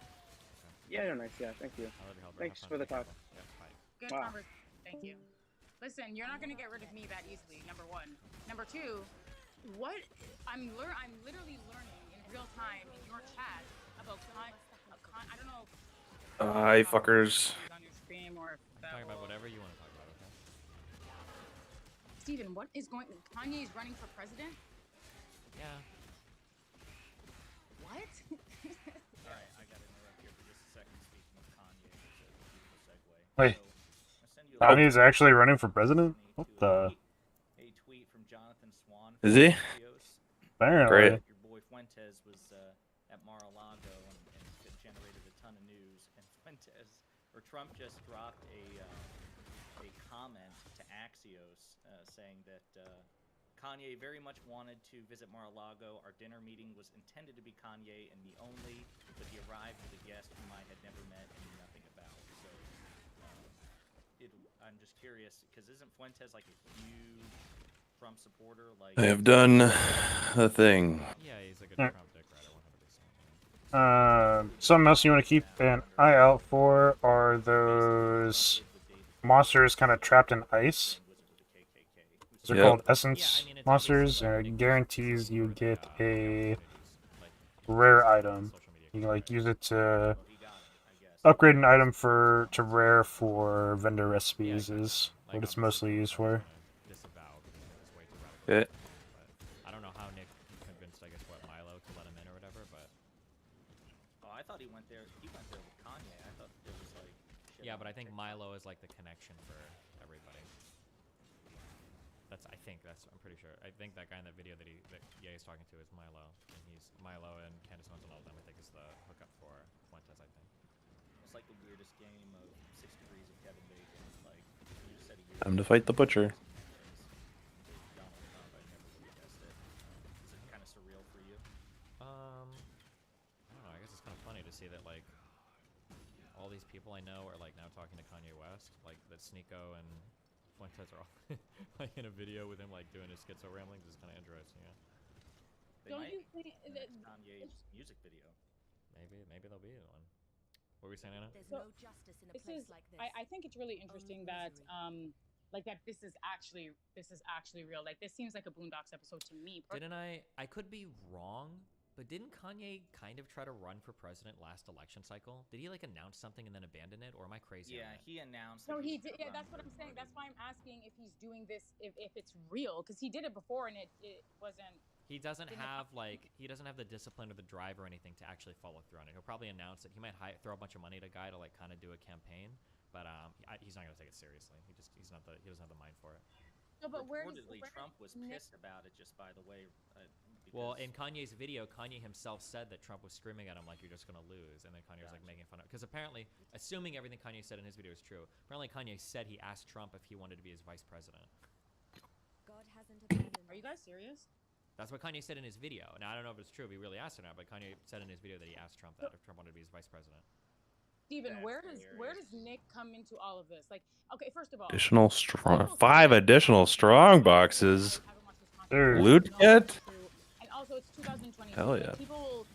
Yeah, you're nice. Yeah, thank you. Thanks for the talk. Yeah, bye. Good conversation. Thank you. Listen, you're not gonna get rid of me that easily. Number one. Number two, I'm literally learning in real time in your chat about I don't know. Hi, fuckers. On your stream or Talk about whatever you want to talk about. Okay. Steven, what is going? Kanye is running for president. Yeah. What? All right, I gotta interrupt here for just a second. Speaking of Kanye, it's a beautiful segue. Wait. So, Kanye's actually running for president? What the? A tweet from Jonathan Swan. Is he? Apparently. Great. Your boy Fuentes was at Mar-a-Lago and it generated a ton of news. And Trump just dropped a comment to Axios saying that Kanye very much wanted to visit Mar-a-Lago. Our dinner meeting was intended to be Kanye and me only, but he arrived with a guest whom I had never met and knew nothing about. So I'm just curious because isn't Fuentes like a huge Trump supporter? Like I have done the thing. Yeah, he's like a Yeah. Trump dick rider, 100%. Something else you want to keep an eye out for are those monsters kind of trapped in ice. They're Yep. called essence monsters, and it guarantees you get a rare item. You can like use it to upgrade an item to rare for vendor recipes is what it's mostly used for. Okay. I don't know how Nick convinced, I guess, Milo to let him in or whatever, but Oh, I thought he went there. He went there with Kanye. I thought there was like. Shit yeah, on but I the think TikTok. Milo is like the connection for everybody. I'm pretty sure. I think that guy in that video that Ye is talking to is Milo, and he's Milo and Candace Owens and all of them. I think is the hookup for Fuentes. I think. It's like the weirdest game of 6 Degrees of Kevin Bacon. Like you just said a year Time to ago, fight the butcher. Donald Trump. I never would have guessed it. Is it kind of surreal for you? I don't know. I guess it's kind of funny to see that like all these people I know are like now talking to Kanye West, like that Sneeko and Fuentes are all like in a video with him like doing his schizo ramblings. Is kind of interesting. Yeah. They Don't might you think in that Kanye's music video? Maybe there'll be one. What were we saying, Anna? So, this is I think it's really interesting that like that this is actually real. Like this seems like a Boondocks episode to me. Didn't I could be wrong, but didn't Kanye kind of try to run for president last election cycle? Did he like announce something and then abandon it, or am I crazy? Yeah, on that? he announced. No, that he was did. gonna Yeah, run that's what for I'm saying. That's party. why I'm asking if he's doing this, if it's real, because he did it before and it wasn't. He doesn't didn't have he doesn't have the discipline or the drive or anything to actually follow through on it. He'll probably announce it. He might throw a bunch of money at a guy to like kind of do a campaign, but he's not gonna take it seriously. He doesn't have the mind for it. No, but Reportedly, Trump was pissed about it. Just by the way. Well, in Kanye's video, Kanye himself said that Trump was screaming at him like, "You're just gonna lose," and then Kanye was like making fun of it. Because apparently, assuming everything Kanye said in his video is true, apparently Kanye said he asked Trump if he wanted to be his vice president. Are you guys serious? That's what Kanye said in his video. Now, I don't know if it's true, if he really asked or not, but Kanye said in his video that he asked Trump that if Trump wanted to be his vice president. Steven, where does Nick come into all of this? Like, okay, first of all, Additional strong 5 additional strong boxes. Loot yet? And also, it's 2020. Hell yeah. People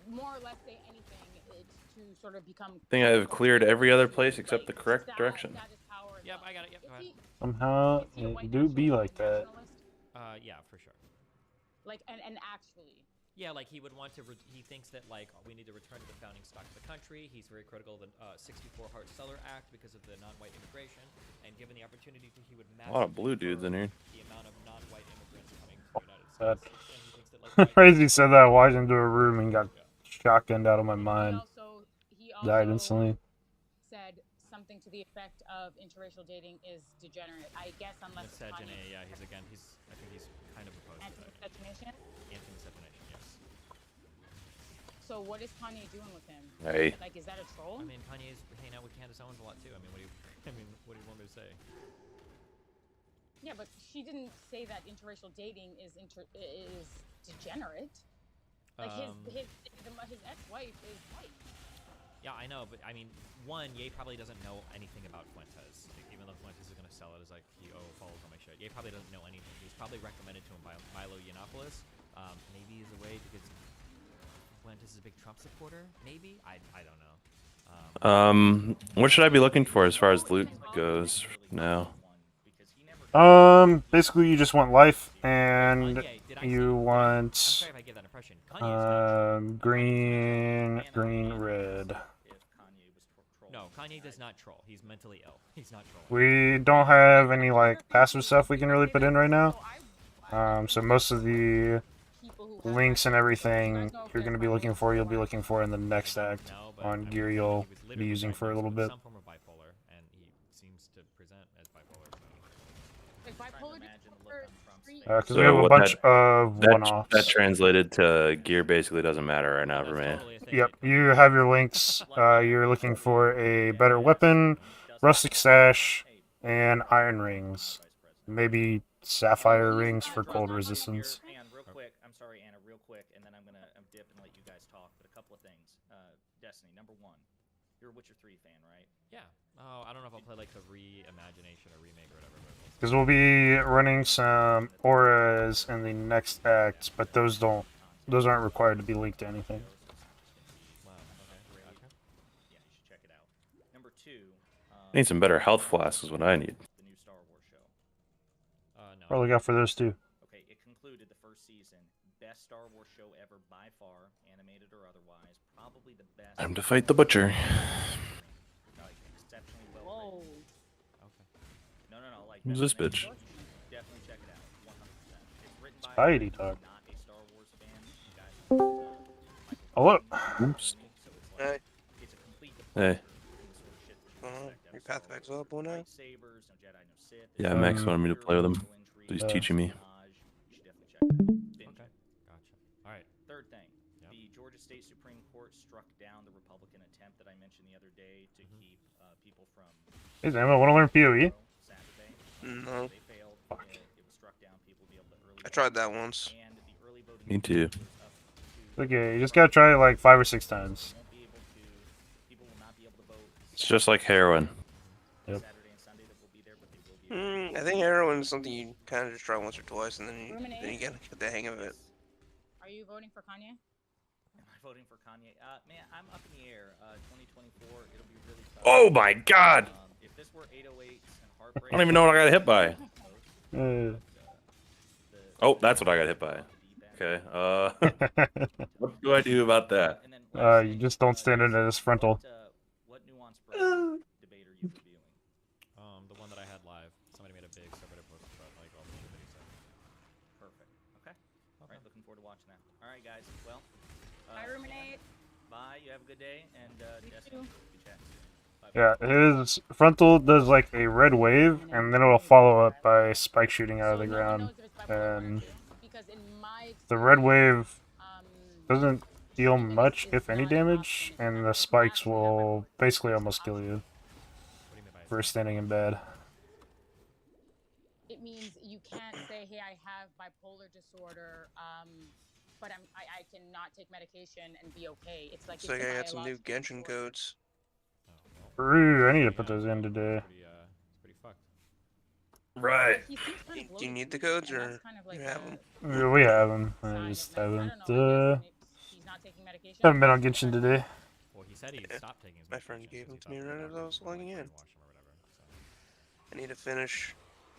will more or less say anything to sort of become. I think I've cleared every other place except the correct direction. Yep, I got it. Yep, go ahead. Somehow it do be like that. Yeah, for sure. Like, and actually. Yeah, like he would want to. He thinks that like we need to return to the founding stock of the country. He's very critical of the 64 Hart-Celler Act because of the non-white immigration, and given the opportunity to, he would. A lot of blue dudes in here. The amount of non-white immigrants coming to the United States. And he thinks that like. Crazy said that, walked into a room and got shotgunned out of my mind. He Died also instantly. said something to the effect of interracial dating is degenerate. I guess unless it's Miscegenate, yeah, I think he's kind of opposed to that. Anti-miscegenation? Anti-miscegenation, yes. So what is Kanye doing with him? Hey. Like, is that a troll? I mean, Kanye's hanging out with Candace Owens a lot too. I mean, what do you want me to say? Yeah, but she didn't say that interracial dating is degenerate. Like his ex-wife is white. Yeah, I know, but I mean, one, Ye probably doesn't know anything about Fuentes. Like, even though Fuentes is gonna sell it as like he follows all my shit. Ye probably doesn't know anything. He was probably recommended to him by Milo Yiannopoulos. Maybe as a way because Fuentes is a big Trump supporter. Maybe I don't know. What should I be looking for as far as loot goes now? Basically you just want life and you want green, red. No, Kanye does not troll. He's mentally ill. He's not trolling. We don't have any like passive stuff we can really put in right now. So most of the links and everything you're going to be looking for, you'll be looking for in the next act on gear you'll be using for a little bit. Some form of bipolar, and he seems to present as bipolar. Like bipolar Because we have a bunch of one-offs. That translated to gear basically doesn't matter right now for me. Yep, you have your links. You're looking for a better weapon, rustic sash, and iron rings. Maybe sapphire rings for cold resistance. Hang on, real quick. I'm sorry, Anna, real quick, and then I'm gonna dip and let you guys talk. But a couple of things. Destiny, number one, You're a Witcher 3 fan, right? Yeah. Oh, I don't know if I'll play like the reimagination or remake or whatever. Because we'll be running some auras in the next act, but those aren't required to be linked to anything. Wow. Okay. Gotcha. Yeah, you should check it out. Number 2. I need some better health flasks is what I need. The new Star Wars show. No. Probably got for those two. Okay, it concluded the first season. Best Star Wars show ever by far, animated or otherwise. Probably the best. Time to fight the butcher. Like, exceptionally well written. Okay. No, like Who's this bitch? Definitely check it out. 100%. It's written by Spidey dog. not a Star Wars fan. You guys, Hello. Oops. so it's like it's a complete Hey. Your path backs up, boy, now? lightsabers, no Jedi, no Sith. Yeah, Max wanted me to play with him. So he's teaching me. You should definitely check it out. Binge Okay. it. Gotcha. All right. Third thing, Yep. the Georgia State Supreme Court struck down the Republican attempt that I mentioned the other day to keep people from Hey, Sam, I want to learn PoE. Saturday. No. They failed. It was struck down. People be able to early I tried that once. and the early voting Me too. was up to Okay, you just gotta try it like 5 or 6 times. won't be able to. People will not be able to vote. It's just like heroin. Yep. Saturday and Sunday that will be there, but they will be. I think heroin is something you kind of just try once or twice, and then you get the hang of it. Are you voting for Kanye? Am I voting for Kanye? Man, I'm up in the air. 2024, it'll be really tough. Oh my god! If this were 808s and Heartbreak, I don't even know what I got hit by. Uh, Oh, that's what I got hit by. Okay. What do I do about that? you just don't stand into this frontal. What nuanced debate are you reviewing? The one that I had live. Somebody made a big subreddit post about like all the shit that he said. Perfect. Okay. All right. Looking forward to watching that. All right, guys. Well. Bye, Ruminate. Bye. You have a good day, and Destiny, good chat. Bye. Yeah, his frontal does like a red wave, and then it'll follow up by spike shooting out of the ground. And the red wave doesn't deal much, if any, damage, and the spikes will basically almost kill you for standing in bed. It means you can't say, "Hey, I have bipolar disorder, but I cannot take medication and be okay." It's like Looks like I got some new Genshin codes. Ooh, I need to put those in today. It's pretty fucked. Right. Do you need the codes, or you have them? Yeah, we have them. I just haven't been on Genshin today. Well, he said he stopped taking his My friend gave them to me right as I was logging in. watch him or whatever. So. I need to finish.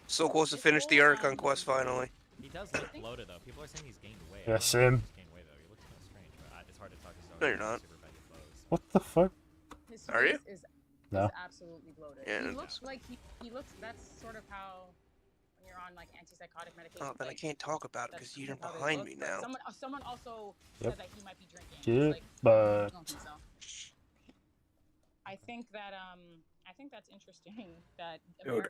So close to finish the Archon quest finally. He does look bloated though. People are saying he's gained weight. Yeah, I don't know if same. he's gained weight though. He looks kind of strange. But it's hard to talk to No, you're not. super baggy clothes. What the fuck? His Are you? face is No. absolutely bloated. Yeah, he it looks is. like he looks. That's sort of how when you're on like antipsychotic medication. Oh, then I can't talk about it because you're behind me now. Someone also Yep. said that he might be drinking. Yeah, Like, I but don't think so. I think that's interesting that America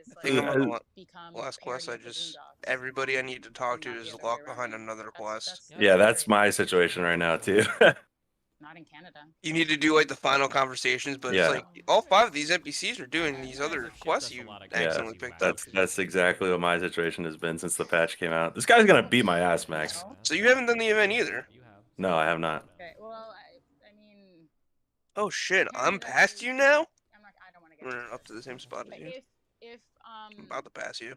is I think I'm on the become last quest. parody of the Boondocks. Everybody I need to talk to is locked behind another quest. Yeah, that's my situation right now too. Not in Canada. You need to do like the final conversations, but Yeah. it's like all 5 of these NPCs are doing these other quests you accidentally picked up. That's exactly what my situation has been since the patch came out. This guy's gonna beat my ass, Max. So you haven't done the event either. No, I have not. Okay, well, I mean, Oh shit, I'm past you now? I don't want to get We're up to the same spot as like you. if I'm about to pass you.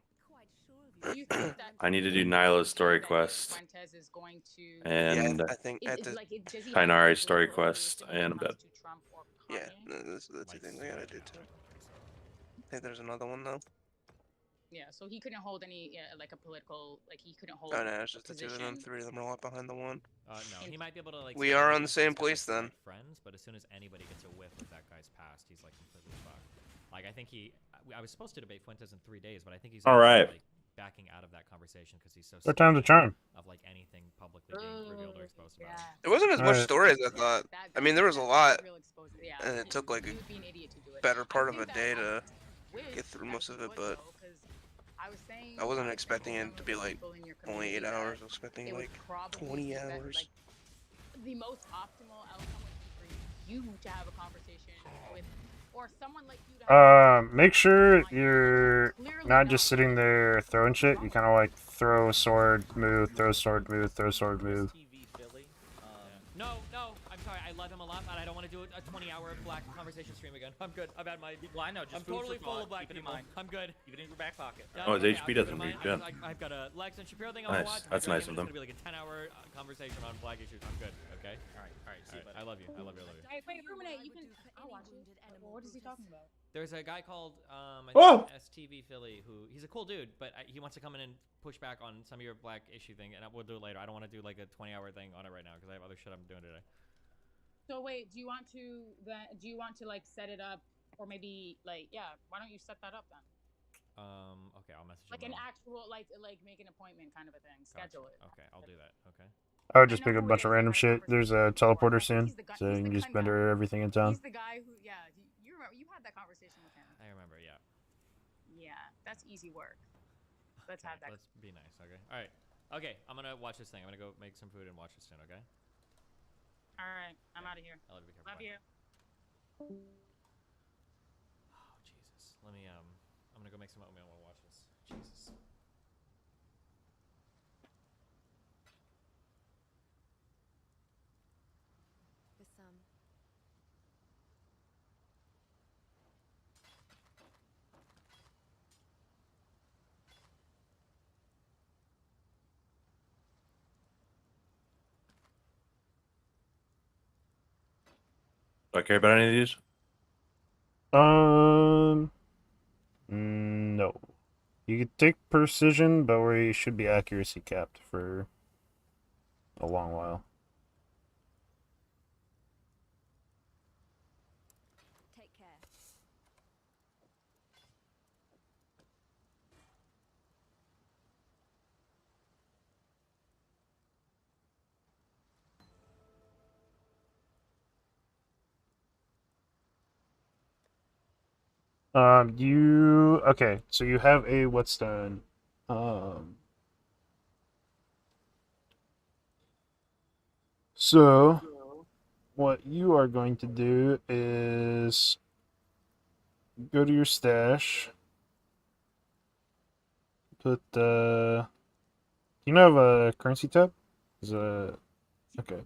you think that I need to do Nilo's story quest Fuentes is going to and I think is, at is the like does he have Kainari's story quest, and I'm dead. Trump or yeah, that's the two things I gotta do too. I think there's another one though. yeah, so he couldn't hold any like a political he couldn't hold Oh no, it's just the two position. of them. 3 of them are locked behind the one. No, he might be able to like. We say are that on the he's same got, place like, then. Friends, but as soon as anybody gets a whiff of that guy's past, he's like completely fucked. Like I think I was supposed to debate Fuentes in 3 days, but I think he's All actually, right. like, backing out of that conversation because he's so. What time's the charm? Of like anything publicly being revealed or exposed about him. There wasn't as much Alright. story as I thought. I mean, there was a lot, Real exposure, yeah. and it took like He a would be an idiot to do it. better part I of a think day that to wish get through that most he of it, would, but though, 'cause I was saying I wasn't to expecting some it to of be the like people in your only 8 community that hours. I was expecting it would like probably 20 be better, hours. like, the most optimal outcome would be for you to have a conversation with, or someone like you to have Make sure you're not just sitting there throwing shit. You kind of like throw sword, move, throw sword, move, throw sword, move. No, I'm sorry. I love him a lot, but I don't want to do a 20-hour black conversation stream again. I'm good. I've had my. Well, I know. Just I'm food for totally full thought. of black Keep it in people. mind. I'm good. Keep it in your back pocket. Oh, his Okay, HP I'll keep doesn't it in mind. read good. I've got a Lex and Shapiro thing I Nice. want to watch. That's nice of It's them. gonna be like a 10-hour conversation on black issues. I'm good. Okay. All right. See you, I love you. I love you. I love you. Hey, wait, Ruminate, you can. I'll watch it. Well, what is he talking about? There's a guy called I Oh! think STV Philly who he's a cool dude, but he wants to come in and push back on some of your black issue thing, and we'll do it later. I don't want to do like a 20-hour thing on it right now because I have other shit I'm doing today. So wait, do you want to like set it up, or maybe like why don't you set that up then? Okay, I'll message Like him an now. actual like make an appointment kind of a thing. Schedule it. Okay, I'll do that. Okay. I would just pick up a bunch of random shit. There's a teleporter soon, so you can just vendor everything in town. He's the guy who you remember you had that conversation with him. I remember, yeah. Yeah, that's easy work. Let's have that. Let's be nice, okay? All right. Okay, I'm gonna watch this thing. I'm gonna go make some food and watch this soon, okay? All right, I'm out of here. I love you. Be careful. Love Bye. you. Oh Jesus. Let me I'm gonna go make some oatmeal while I watch this. Jesus. Do I care about any of these? No. You could take precision, but we should be accuracy capped for a long while. Take care. Okay, so you have a whetstone. So what you are going to do is go to your stash. Put you have a currency tab? Okay.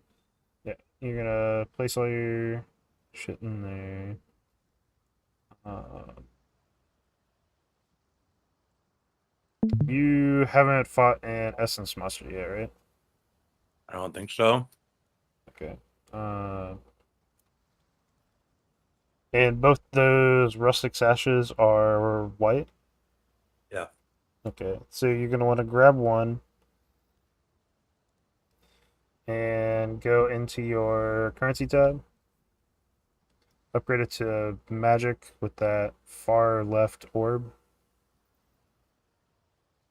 Yeah, you're gonna place all your shit in there. You haven't fought an Essence Monster yet, right? I don't think so. Okay. And both those rustic sashes are white? Yeah. Okay, so you're going to want to grab one and go into your currency tab. Upgrade it to magic with that far left orb.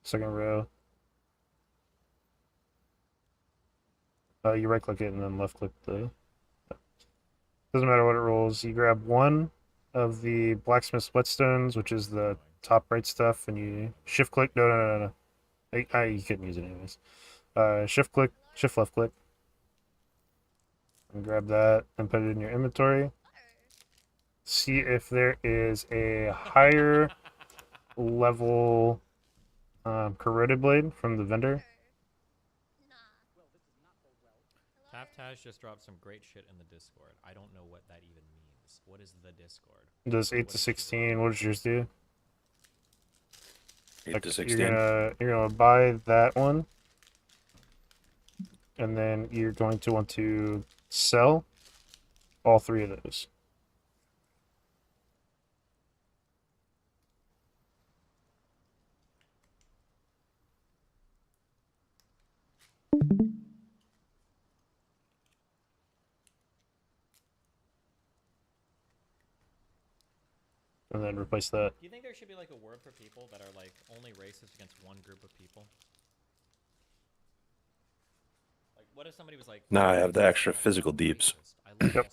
Second row. You right click it and then left click the. Doesn't matter what it rolls. You grab one of the blacksmith's whetstones, which is the top right stuff, and you shift click. No. You couldn't use it anyways. Shift click, shift left click, and grab that and put it in your inventory. See if there is a higher level corroded blade from the vendor. Taftaz just dropped some great shit in the Discord. I don't know what that even means. What is the Discord? Does 8 to 16? What does yours do? 8 to 16. You're gonna buy that one, and then you're going to want to sell all three of those. And then replace that. Do you think there should be like a word for people that are like only racist against one group of people? Like, what if somebody was like? Nah, I have the extra physical deeps. Yep.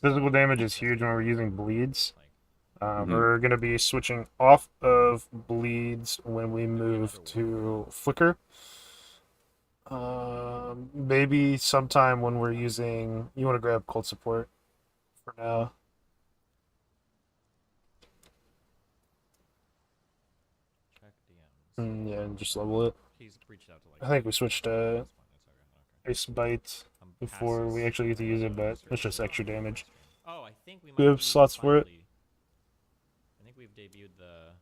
Physical damage is huge when we're using bleeds. We're going to be switching off of bleeds when we move to flicker. Maybe sometime when we're using. You want to grab cold support for now. Check DMs. Yeah, and just level it. He's reached out to like. I think we switched. ice bite before we actually get to use it, but it's just extra damage. Oh, I think we might We have be slots for it. finally- I think we've debuted the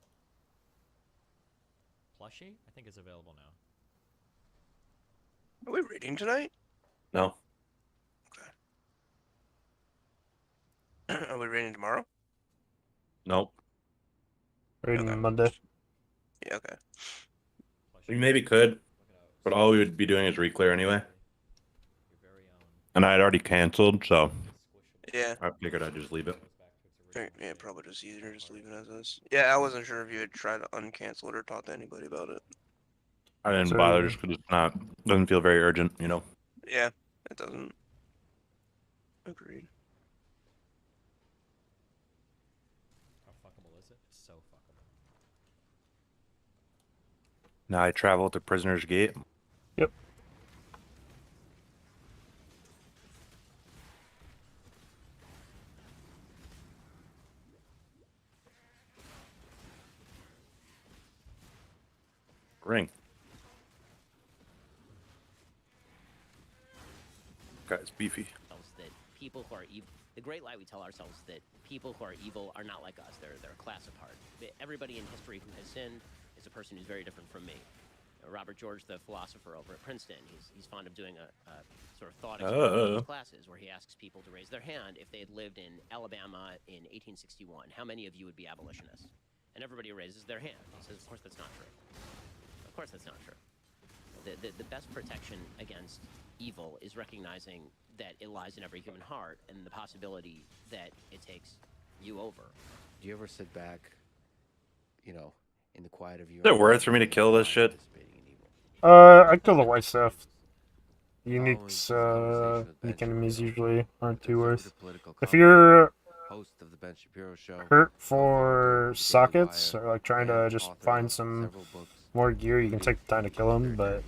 plushie. I think it's available now. Are we reading tonight? No. Are we reading tomorrow? Nope. Raiden Monday. Yeah, okay. We maybe could, but all we would be doing is reclear anyway. And I had already canceled, so Yeah. I figured I'd just leave it. Yeah, probably just easier just leaving it as is. Yeah, I wasn't sure if you had tried to uncancel it or talk to anybody about it. I didn't So- bother just because it's not doesn't feel very urgent, you know. Yeah, it doesn't. Agreed. How fuckable is it? It's so fuckable. Now I travel to Prisoner's Gate. Yep. Ring. Guy's beefy. That people who are evil, the great lie we tell ourselves that people who are evil are not like us. They're a class apart. Everybody in history who has sinned is a person who's very different from me. Robert George, the philosopher over at Princeton, he's fond of doing a sort of thought experiment in his classes where he asks people to raise their hand if they had lived in Alabama in 1861. How many of you would be abolitionists? And everybody raises their hand. He says, of course that's not true. Of course that's not true. The best protection against evil is recognizing that it lies in every human heart and the possibility that it takes you over. Do you ever sit back, you know, in the quiet of your... Is it worth for me to kill this shit? I'd kill the white stuff. Uniques, unique enemies usually aren't too worth. If you're hurt for sockets, or like trying to just find some more gear, you can take the time to kill them, but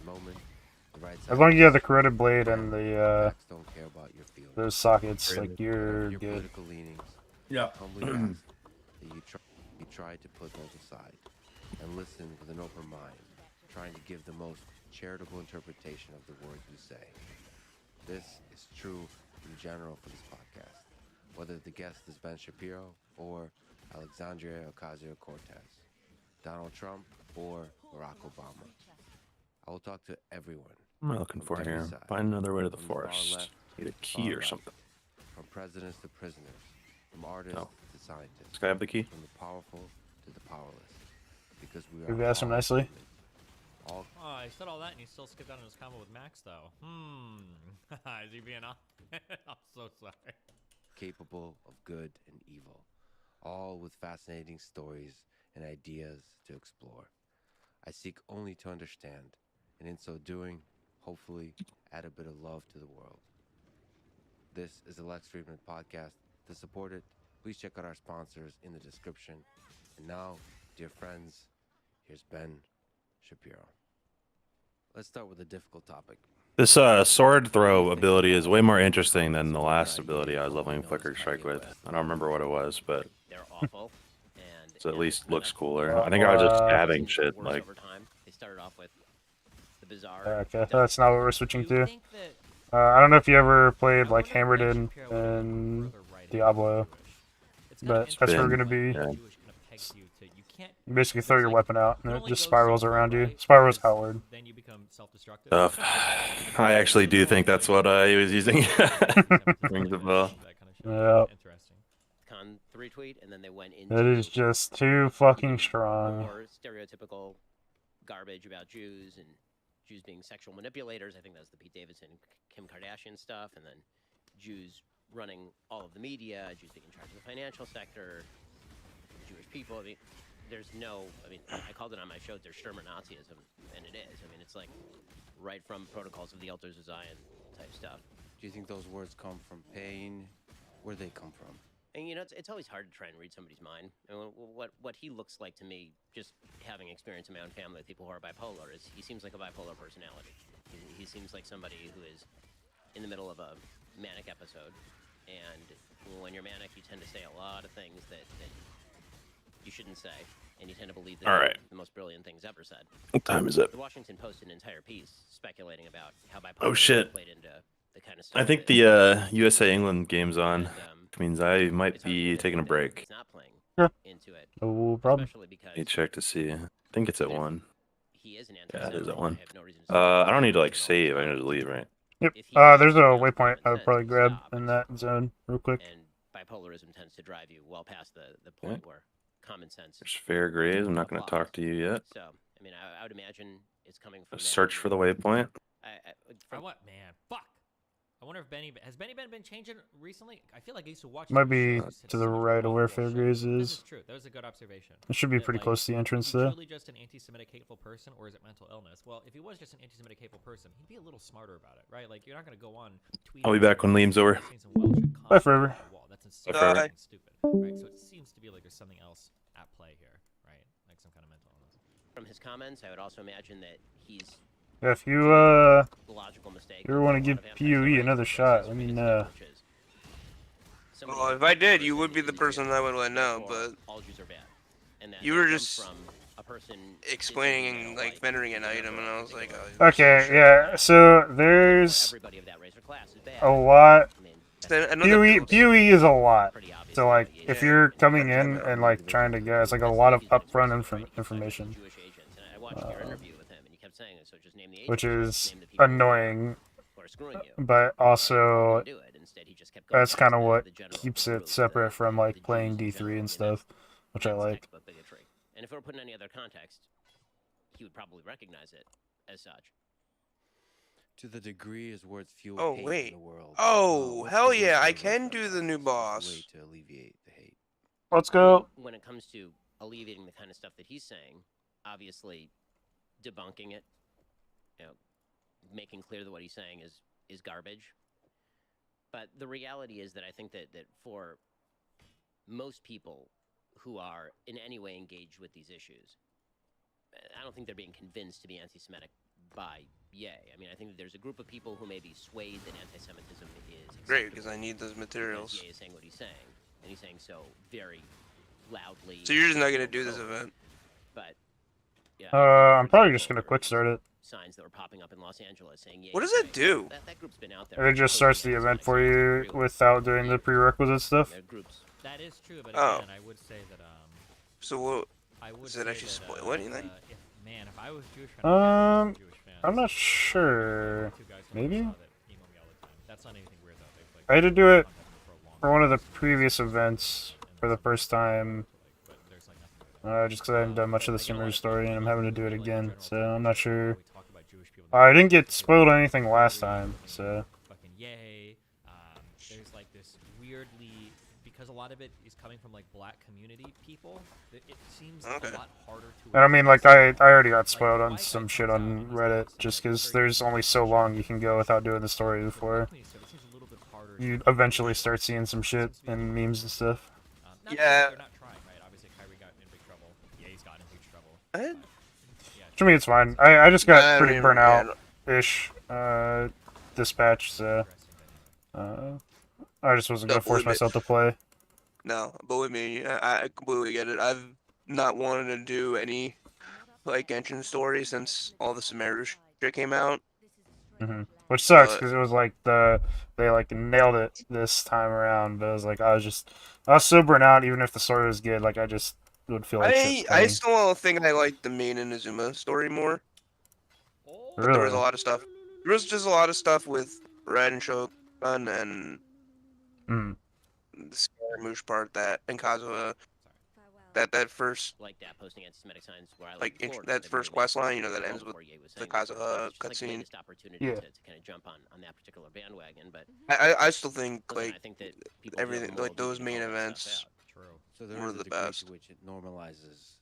as long as you have the corroded blade and the those sockets, like, you're good. Yeah. You try to put those aside and listen with an open mind, trying to give the most charitable interpretation of the words we say. This is true in general for this podcast, whether the guest is Ben Shapiro or Alexandria Ocasio-Cortez, Donald Trump or Barack Obama. I will talk to everyone. What am I looking for here? Find another way to the forest. Need a key or something. From presidents to prisoners, from artists to scientists. Does guy have the key? From the powerful to the powerless. Because we You've are asked him nicely. Oh, he said all that and he still skipped out on his combo with Max, though. Is he being off? I'm so sorry. capable of good and evil, all with fascinating stories and ideas to explore. I seek only to understand, and in so doing, hopefully add a bit of love to the world. This is the Lex Friedman Podcast. To support it, please check out our sponsors in the description. And now, dear friends, here's Ben Shapiro. Let's start with a difficult topic. This sword throw ability is way more interesting than the last ability I was leveling Flicker Strike with. I don't remember what it was, but they're awful, and it at least looks cooler. I think I was just stabbing shit. Like, over time. They started off with the bizarre. Okay, that's not what we're switching to. I don't know if you ever played like Hammered in Diablo, but that's where we're gonna be. You basically throw your weapon out and it just spirals around you. Spirals outward. Then you become self-destructive. I actually do think that's what he was using. Rings a bell. Yeah. Con 3 tweet, and then they went into. It is just too fucking strong. More stereotypical garbage about Jews and Jews being sexual manipulators. I think that was the Pete Davidson, Kim Kardashian stuff, and then Jews running all of the media, Jews being in charge of the financial sector, Jewish people. I mean, there's no. I mean, I called it on my show. There's Sherman Nazism, and it is. I mean, it's like right from Protocols of the Elders of Zion type stuff. Do you think those words come from pain? Where do they come from? And you know, it's always hard to try and read somebody's mind. And what he looks like to me, just having experience in my own family with people who are bipolar, is he seems like a bipolar personality. He seems like somebody who is in the middle of a manic episode, and when you're manic, you tend to say a lot of things that you shouldn't say, and you tend to believe All that right. the most brilliant things ever said. What time is it? The Washington Post an entire piece speculating about how bipolar Oh shit. played into the kind of stuff I think that the USA England game's on, which means I might be taking a break. he's not playing Sure. into it. No problem. Especially because Let me check to see. I think it's at 1. he is an Yeah, it is anti-Semite. at 1. I have no reason to I don't need to like save. I need to leave, right? Yep. There's a waypoint I would probably grab in that zone real quick. And bipolarism tends to drive you well past the point where common sense. There's Fair Grays. I'm not going to talk to you yet. So, I mean, I would imagine it's coming from. Search for the waypoint. For what, man? Fuck. I wonder if Benny has Benny been changing recently. I feel like I used to watch. Might be to the right of where Fair Grays This is. is true. That was a good observation. It should be That, pretty like, close to the entrance is he though. truly just an anti-Semitic hateful person, or is it mental illness? Well, if he was just an anti-Semitic hateful person, he'd be a little smarter about it, right? Like you're not gonna go on tweeting. I'll be back when Liam's over. Bye forever. That's Bye forever. insane, stupid, right? So it seems to be like there's something else at play here, right? Like some kind of mental illness. From his comments, I would also imagine that he's. Yeah, if you Logical mistake. ever want to give PoE another shot, let me know. Well, if I did, you would be the person I would let know, but all Jews are bad. And that you were comes just from a person explaining and like vendoring an item, and I was like, Okay, yeah. So there's everybody of that race or class is bad. a lot. I know that PoE is a lot. So like, if you're coming in and like trying to get, it's like a lot of upfront information, which is annoying, but also that's kind of what keeps it separate from like playing D3 and stuff, which I like. And if we were put in any other context, he would probably recognize it as such. To the degree is worth fuel oh hate wait, in the world. oh what's hell the yeah, worst I way can to- do the new way boss. to alleviate the hate. Let's go. When it comes to alleviating the kind of stuff that he's saying, obviously debunking it, you know, making clear that what he's saying is garbage. But the reality is that I think that for most people who are in any way engaged with these issues, I don't think they're being convinced to be anti-Semitic by Ye. I mean, I think that there's a group of people who may be swayed that anti-Semitism is Great, because I need those materials. Ye is saying what he's saying, and he's saying so very loudly. So you're just not gonna do this event? But yeah, I'm probably just gonna quick start it. signs that were popping up in Los Angeles saying Ye. What does it do? That group's been out there. It just starts the event for you without doing the prerequisite stuff. That is true, but Oh. again, I would say that So what? I would Does it say actually that, spoil anything? if I was Jewish, I'm not sure. Maybe? that's not anything weird though. I had to do it for one of the previous events for the first time. Just because I hadn't done much of the Simmer story and I'm having to do it again, so I'm not sure. I didn't get spoiled on anything last time, so. Fucking yay. There's like this weirdly, because a lot of it is coming from like black community people, it seems a lot harder to. And I mean, like, I already got spoiled on some shit on Reddit, just because there's only so long you can go without doing the story before you eventually start seeing some shit and memes and stuff. Yeah. To me, it's fine. I just got I pretty mean, burnt out-ish dispatch, so I just wasn't gonna force myself to play. No, believe me, I completely get it. I've not wanted to do any like Genshin story since all the Sumeru shit came out. Which sucks But- because it was like they like nailed it this time around, but it was like I was so burnt out. Even if the story was good, like I just would feel like shit I playing. still think I like the main Inazuma story more. But there was a Really? lot of stuff. There was just a lot of stuff with Red and Shogun and the Scaramouche part and Kazuha. That first like that posting anti-Semitic signs where I like Florida, that that first really quest line, you know, that ends with before Ye was the saying this, Kazuha it's just, like, the cutscene. latest opportunity Yeah. to kind of jump on that particular bandwagon, but I still think listen, like I think that people do have a everything moral like those duty to main call that events stuff out. So there were is a the degree best. to which it normalizes.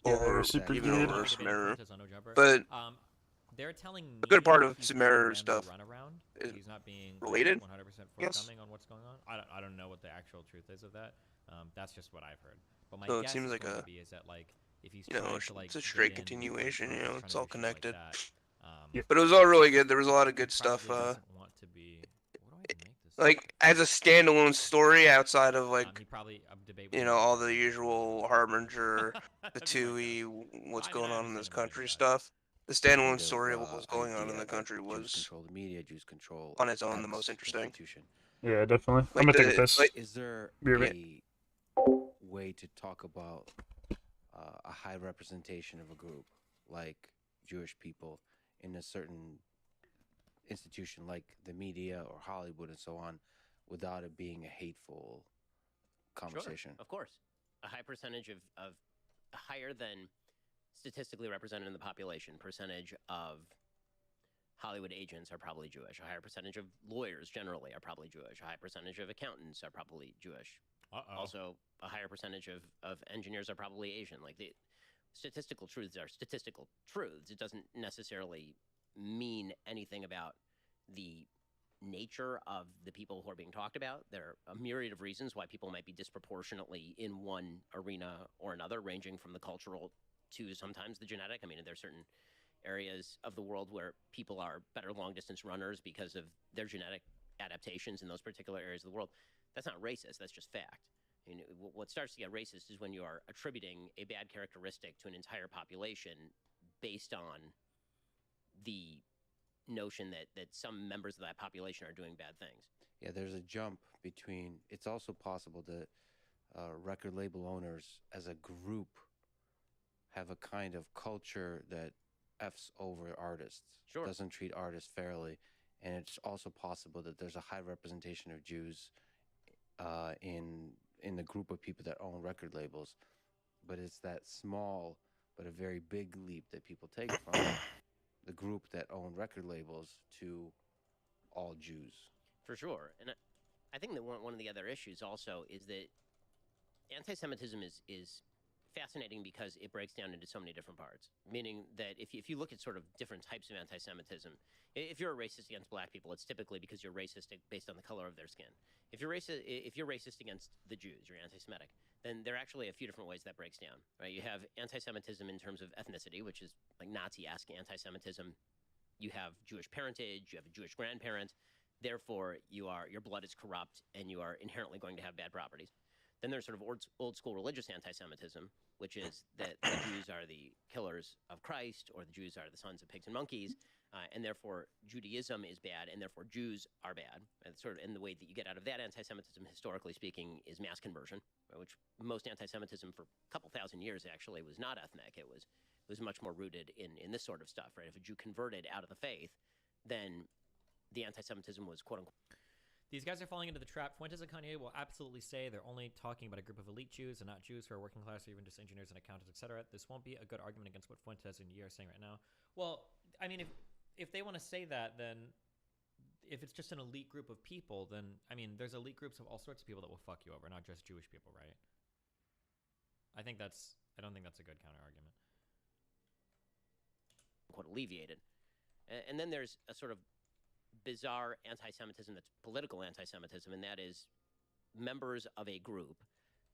Or super even good. over Sumeru. Jumper. But They're telling a good part me of he's doing Sumeru random stuff runaround. is He's not being related, 100% yes. forthcoming on what's going on. I don't know what the actual truth is of that. That's just what I've heard. But my So it guess seems is like going a- to be is that like if he's you know, trying to like it's a get straight in, continuation, you know, trying it's to all do shit like connected. that, But it was all really good. There was a lot of good stuff. probably doesn't want to be. like as a standalone story outside of like he probably debate. You know, all the usual Harbinger, the TUI, what's going on in this country stuff. The standalone story of what was going on in the country Jews was control the media, Jews control on its own the X most interesting. institution. Yeah, definitely. Like I'm gonna take a the- piss. like- Is there Be right back. a way to talk about a high representation of a group like Jewish people in a certain institution like the media or Hollywood and so on without it being a hateful conversation? Sure, of course. A high percentage of higher than statistically represented in the population percentage of Hollywood agents are probably Jewish. A higher percentage of lawyers generally are probably Jewish. A high percentage of accountants are probably Jewish. Also, a higher percentage of engineers are probably Asian. Like the statistical truths are statistical truths. It doesn't necessarily mean anything about the nature of the people who are being talked about. There are a myriad of reasons why people might be disproportionately in one arena or another, ranging from the cultural to sometimes the genetic. I mean, there are certain areas of the world where people are better long-distance runners because of their genetic adaptations in those particular areas of the world. That's not racist. That's just fact. I mean, what starts to get racist is when you are attributing a bad characteristic to an entire population based on the notion that some members of that population are doing bad things. Yeah, there's a jump between. It's also possible that record label owners as a group have a kind of culture that F's over artists, Sure. doesn't treat artists fairly. And it's also possible that there's a high representation of Jews in the group of people that own record labels. But it's that small but a very big leap that people take from the group that own record labels to all Jews. For sure. And I think that one of the other issues also is that anti-Semitism is fascinating because it breaks down into so many different parts. Meaning that if you look at sort of different types of anti-Semitism, if you're a racist against black people, it's typically because you're racist based on the color of their skin. If you're racist against the Jews, you're anti-Semitic. Then there are actually a few different ways that breaks down, right? You have anti-Semitism in terms of ethnicity, which is like Nazi-esque anti-Semitism. You have Jewish parentage, you have a Jewish grandparent. Therefore, your blood is corrupt and you are inherently going to have bad properties. Then there's sort of old school religious anti-Semitism, which is that the Jews are the killers of Christ, or the Jews are the sons of pigs and monkeys, and therefore Judaism is bad, and therefore Jews are bad. And sort of in the way that you get out of that anti-Semitism, historically speaking, is mass conversion, which most anti-Semitism for a couple thousand years actually was not ethnic. It was much more rooted in this sort of stuff, right? If a Jew converted out of the faith, then the anti-Semitism was quote unquote. These guys are falling into the trap. Fuentes and Kanye will absolutely say they're only talking about a group of elite Jews and not Jews who are working class or even just engineers and accountants, etc. This won't be a good argument against what Fuentes and Ye are saying right now. Well, I mean, if they want to say that, then if it's just an elite group of people, then, I mean, there's elite groups of all sorts of people that will fuck you over, not just Jewish people, right? I don't think that's a good counter argument. Quote, alleviated. And then there's a sort of bizarre anti-Semitism that's political anti-Semitism, and that is members of a group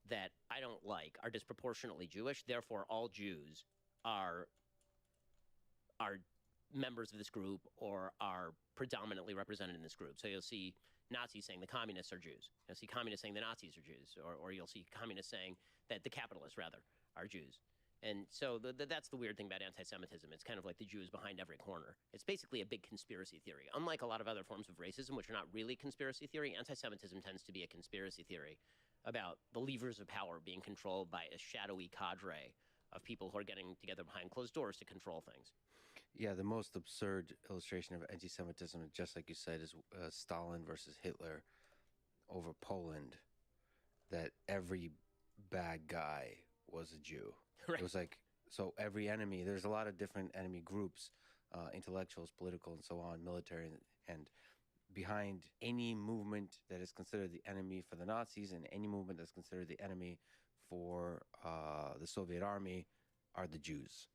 that I don't like are disproportionately Jewish, therefore all Jews are members of this group or are predominantly represented in this group. So you'll see Nazis saying the communists are Jews. You'll see communists saying the Nazis are Jews, or you'll see communists saying that the capitalists, rather, are Jews. And so that's the weird thing about anti-Semitism. It's kind of like the Jews behind every corner. It's basically a big conspiracy theory. Unlike a lot of other forms of racism, which are not really conspiracy theory, anti-Semitism tends to be a conspiracy theory about the levers of power being controlled by a shadowy cadre of people who are getting together behind closed doors to control things. Yeah, the most absurd illustration of anti-Semitism, just like you said, is Stalin versus Hitler over Poland, that every bad guy was a Jew. Right. It was like, so every enemy, there's a lot of different enemy groups, intellectuals, political, and so on, military, and behind any movement that is considered the enemy for the Nazis and any movement that's considered the enemy for the Soviet army are the Jews.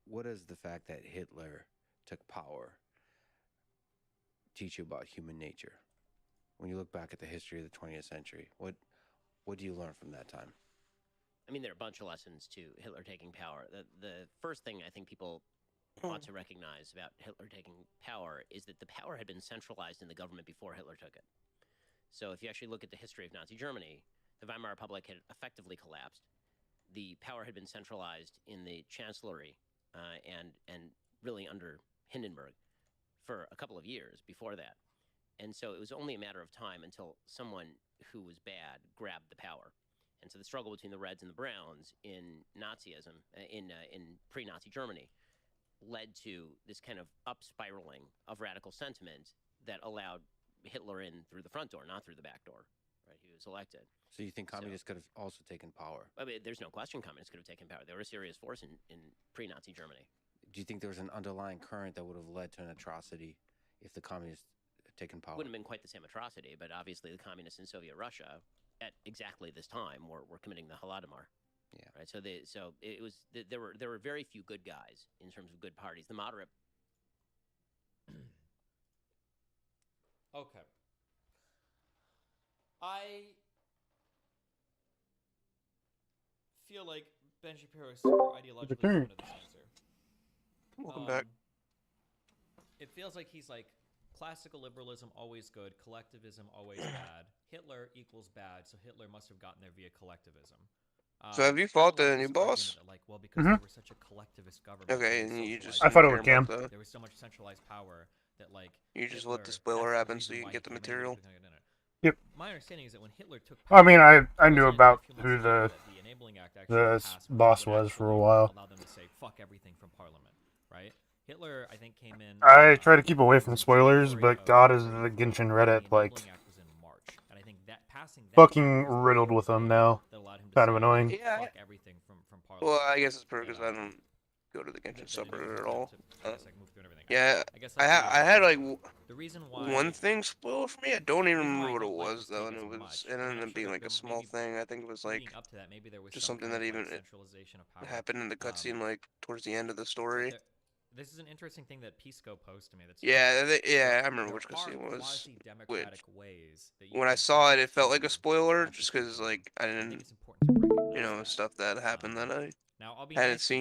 What does the fact that Hitler took power teach you about human nature? When you look back at the history of the 20th century, what do you learn from that time? I mean, there are a bunch of lessons to Hitler taking power. The first thing I think people ought to recognize about Hitler taking power is that the power had been centralized in the government before Hitler took it. So if you actually look at the history of Nazi Germany, the Weimar Republic had effectively collapsed. The power had been centralized in the chancellery and really under Hindenburg for a couple of years before that. And so it was only a matter of time until someone who was bad grabbed the power. And so the struggle between the Reds and the Browns in Nazism, in pre-Nazi Germany, led to this kind of up-spiraling of radical sentiment that allowed Hitler in through the front door, not through the back door. Right? He was elected. So you think communists could have also taken power? I mean, there's no question communists could have taken power. They were a serious force in pre-Nazi Germany. Do you think there was an underlying current that would have led to an atrocity if the communists had taken power? Wouldn't have been quite the same atrocity, but obviously the communists in Soviet Russia at exactly this time were committing the Holodomor. Yeah. Right. So it was there were very few good guys in terms of good parties. The moderate. Okay. I feel like Ben Shapiro is super ideologically committed to this answer. Welcome back. It feels like he's like classical liberalism always good, collectivism always bad. Hitler equals bad, so Hitler must have gotten there via collectivism. So have you fought the new boss? Like, well, because they were such a collectivist government. Okay, and you just I fought it with Cam. There was so much centralized power that like you just let the spoiler happen so you can get the material. Yep. My understanding is that when Hitler took power, I mean, I knew about who the boss was for a while. Allowed them to say fuck everything from Parliament, right? Hitler, I think, came in. I try to keep away from spoilers, but God is the Genshin Reddit like fucking riddled with them now. Kind of annoying. Yeah. Well, I guess it's perfect because I don't go to the Genshin subreddit at all. Yeah, I had like one thing spoiled for me. I don't even remember what it was though, and it ended up being like a small thing. I think it was like just something that even happened in the cutscene like towards the end of the story. This is an interesting thing that Pisco posted to me. That's I remember which cutscene it was. When I saw it, it felt like a spoiler, just because like I didn't, stuff that happened that I hadn't seen